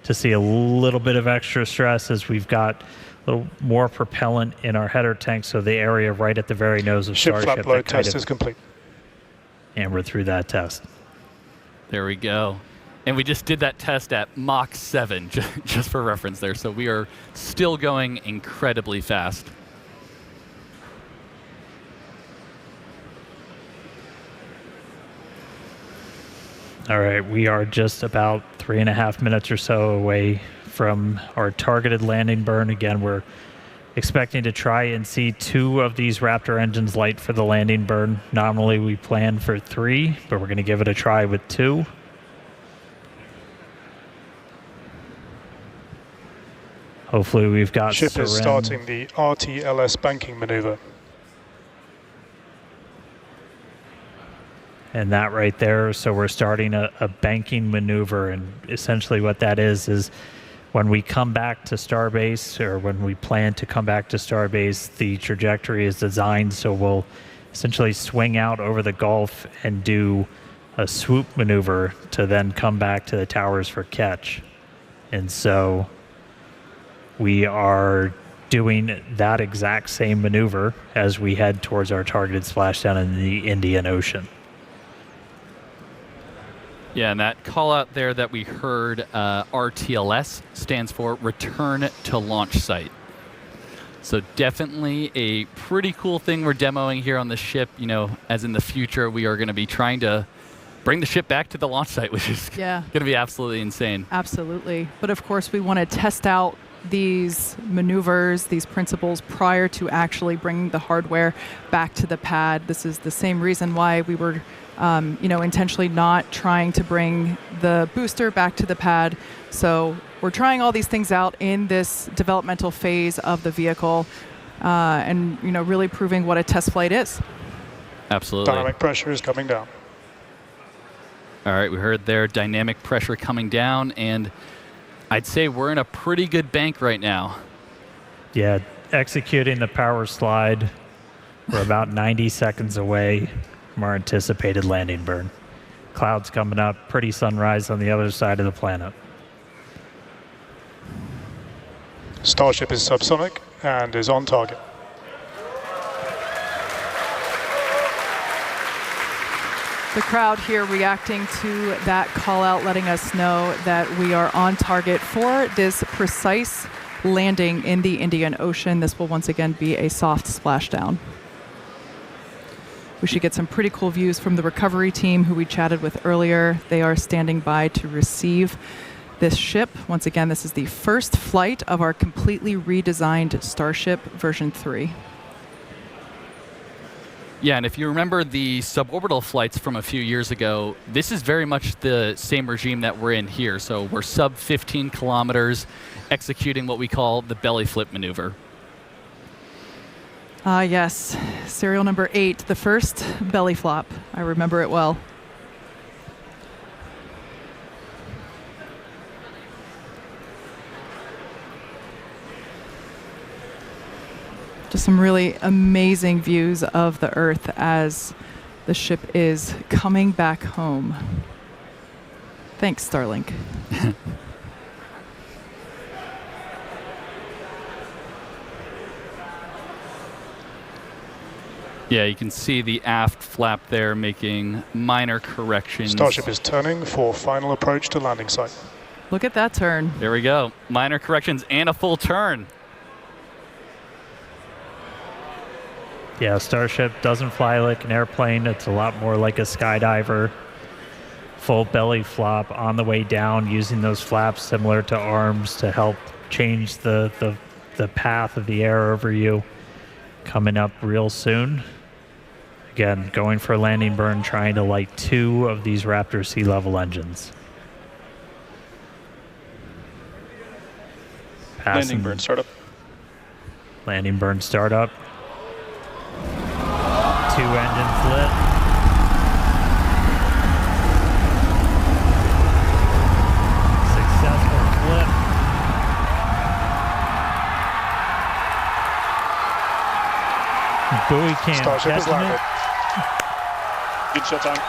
to see a little bit of extra stress as we've got a little more propellant in our header tank, so the area right at the very nose of Ship Starship. flap load test is complete. And we're through that test. There we go. And we just did that test at Mach 7, just for reference there. So we are still going incredibly fast. All right, we are just about 3.5 minutes or so away from our targeted landing burn. Again, we're expecting to try and see 2 of these Raptor engines light for the landing burn. Nominally, we plan for 3, but we're going to give it a try with 2. Hopefully we've got Ship is starting the RTLS banking maneuver. And that right there, so we're starting a banking maneuver, and essentially what that is when we come back to Starbase, or when we plan to come back to Starbase, the trajectory is designed so we'll essentially swing out over the Gulf and do a swoop maneuver to then come back to the towers for catch. And so we are doing that exact same maneuver as we head towards our targeted splashdown in the Indian Ocean. Yeah, and that call out there that we heard, RTLS, stands for Return to Launch Site. So definitely a pretty cool thing we're demoing here on the ship. You know, as in the future, we are going to be trying to bring the ship back to the launch site, which is going to be absolutely insane. Absolutely. But of course, we want to test out these maneuvers, these principles prior to actually bringing the hardware back to the pad. This is the same reason why we were intentionally not trying to bring the booster back to the pad. So we're trying all these things out in this developmental phase of the vehicle, and really proving what a test flight is. Absolutely. Dynamic pressure is coming down. All right, we heard there dynamic pressure coming down, and I'd say we're in a pretty good bank right now. Yeah, executing the power slide. We're about 90 seconds away from our anticipated landing burn. Clouds coming up, pretty sunrise on the other side of the planet. Starship is subsonic and is on target. The crowd here reacting to that call out, letting us know that we are on target for this precise landing in the Indian Ocean. This will once again be a soft splashdown. We should get some pretty cool views from the recovery team who we chatted with earlier. They are standing by to receive this ship. Once again, this is the first flight of our completely redesigned Starship version 3. Yeah, and if you remember the suborbital flights from a few years ago, this is very much the same regime that we're in here. So we're sub 15 kilometers executing what we call the belly flip maneuver. Yes, serial number 8, the first belly flop. I remember it well. Just some really amazing views of the Earth as the ship is coming back home. Thanks, Starlink. Yeah, you can see the aft flap there making minor corrections. Starship is turning for final approach to landing site. Look at that turn. There we go. Minor corrections and a full turn. Yeah, Starship doesn't fly like an airplane. It's a lot more like a skydiver. Full belly flop on the way down, using those flaps similar to arms to help change the path of the air over you. Coming up real soon. Again, going for a landing burn, trying to light 2 of these Raptor sea level engines. Landing burn startup. Landing burn startup. 2 engines lit. Successful flip. Buoy cam Starship is catching landed. it. Good shut time.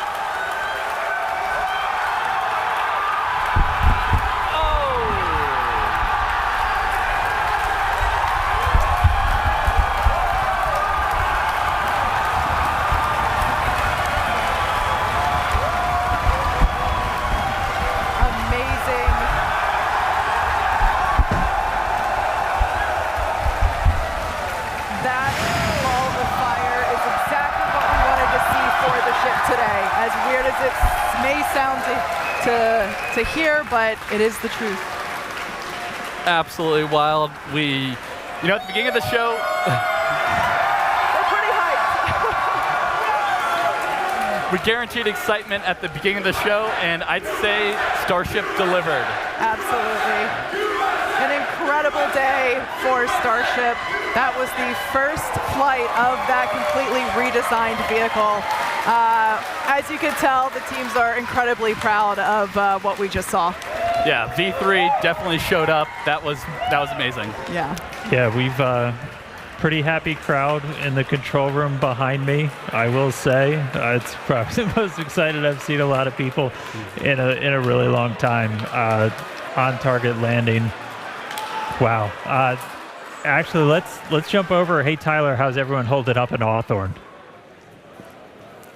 To hear, but it is the truth. Absolutely wild. At the beginning of the show, We're pretty hyped. we guaranteed excitement at the beginning of the show, and I'd say Starship delivered. Absolutely. An incredible day for Starship. That was the first flight of that completely redesigned vehicle. As you can tell, the teams are incredibly proud of what we just saw. Yeah, V3 definitely showed up. That was amazing. Yeah. Yeah, we've pretty happy crowd in the control room behind me, I will say. It's probably the most excited I've seen a lot of people in a really long time. On target landing. Wow. Actually, let's jump over. Hey, Tyler, how's everyone holding up in Hawthorne?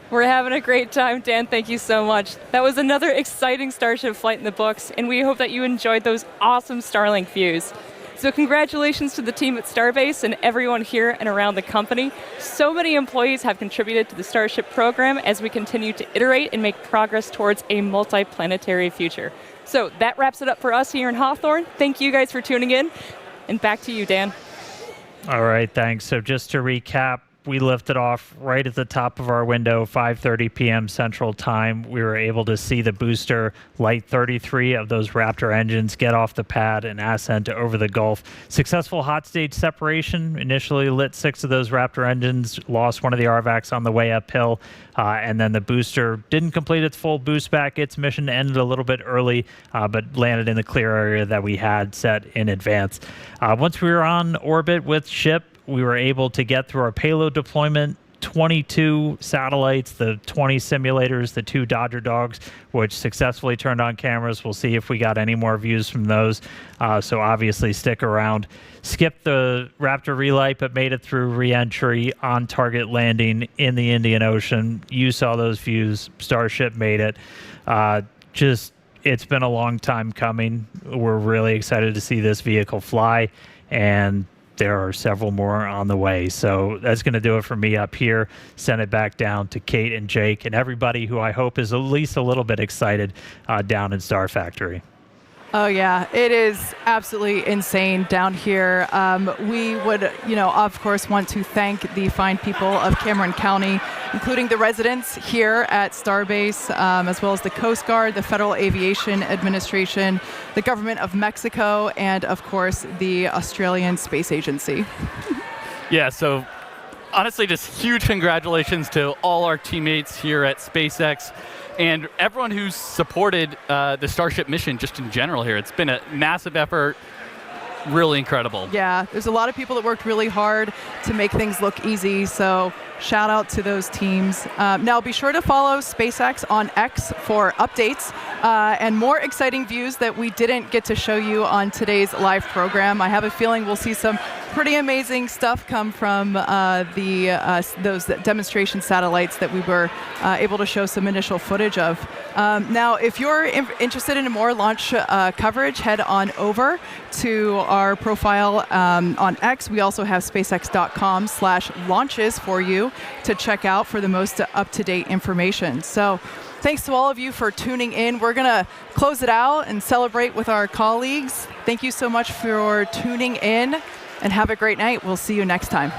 We're having a great time, Dan. Thank you so much. That was another exciting Starship flight in the books, and we hope that you enjoyed those awesome Starlink views. So congratulations to the team at Starbase and everyone here and around the company. So many employees have contributed to the Starship program as we continue to iterate and make progress towards a multi-planetary future. So that wraps it up for us here in Hawthorne. Thank you guys for tuning in. And back to you, Dan. All right, thanks. So just to recap, we lifted off right at the top of our window, 5:30 p.m. Central Time. We were able to see the booster light 33 of those Raptor engines get off the pad and ascent over the Gulf. Successful hot stage separation. Initially lit 6 of those Raptor engines, lost one of the RVACs on the way uphill, and then the booster didn't complete its full boost back. Its mission ended a little bit early, but landed in the clear area that we had set in advance. Once we were on orbit with ship, we were able to get through our payload deployment, 22 satellites, the 20 simulators, the 2 Dodger dogs, which successfully turned on cameras. We'll see if we got any more views from those. So obviously stick around. Skipped the Raptor relight, but made it through re-entry, on target landing in the Indian Ocean. You saw those views. Starship made it. It's been a long time coming. We're really excited to see this vehicle fly, and there are several more on the way. So that's going to do it for me up here. Send it back down to Kate and Jake and everybody who I hope is at least a little bit excited down in Star Factory. Oh yeah, it is absolutely insane down here. We would, of course, want to thank the fine people of Cameron County, including the residents here at Starbase, as well as the Coast Guard, the Federal Aviation Administration, the government of Mexico, and of course the Australian Space Agency. Yeah, so honestly, just huge congratulations to all our teammates here at SpaceX and everyone who's supported the Starship mission just in general here. It's been a massive effort, really incredible. Yeah, there's a lot of people that worked really hard to make things look easy, so shout out to those teams. Now be sure to follow SpaceX on X for updates and more exciting views that we didn't get to show you on today's live program. I have a feeling we'll see some pretty amazing stuff come from those demonstration satellites that we were able to show some initial footage of. Now, if you're interested in more launch coverage, head on over to our profile on X. We also have SpaceX.com/launches for you to check out for the most up-to-date information. So thanks to all of you for tuning in. We're going to close it out and celebrate with our colleagues. Thank you so much for tuning in, and have a great night. We'll see you next time.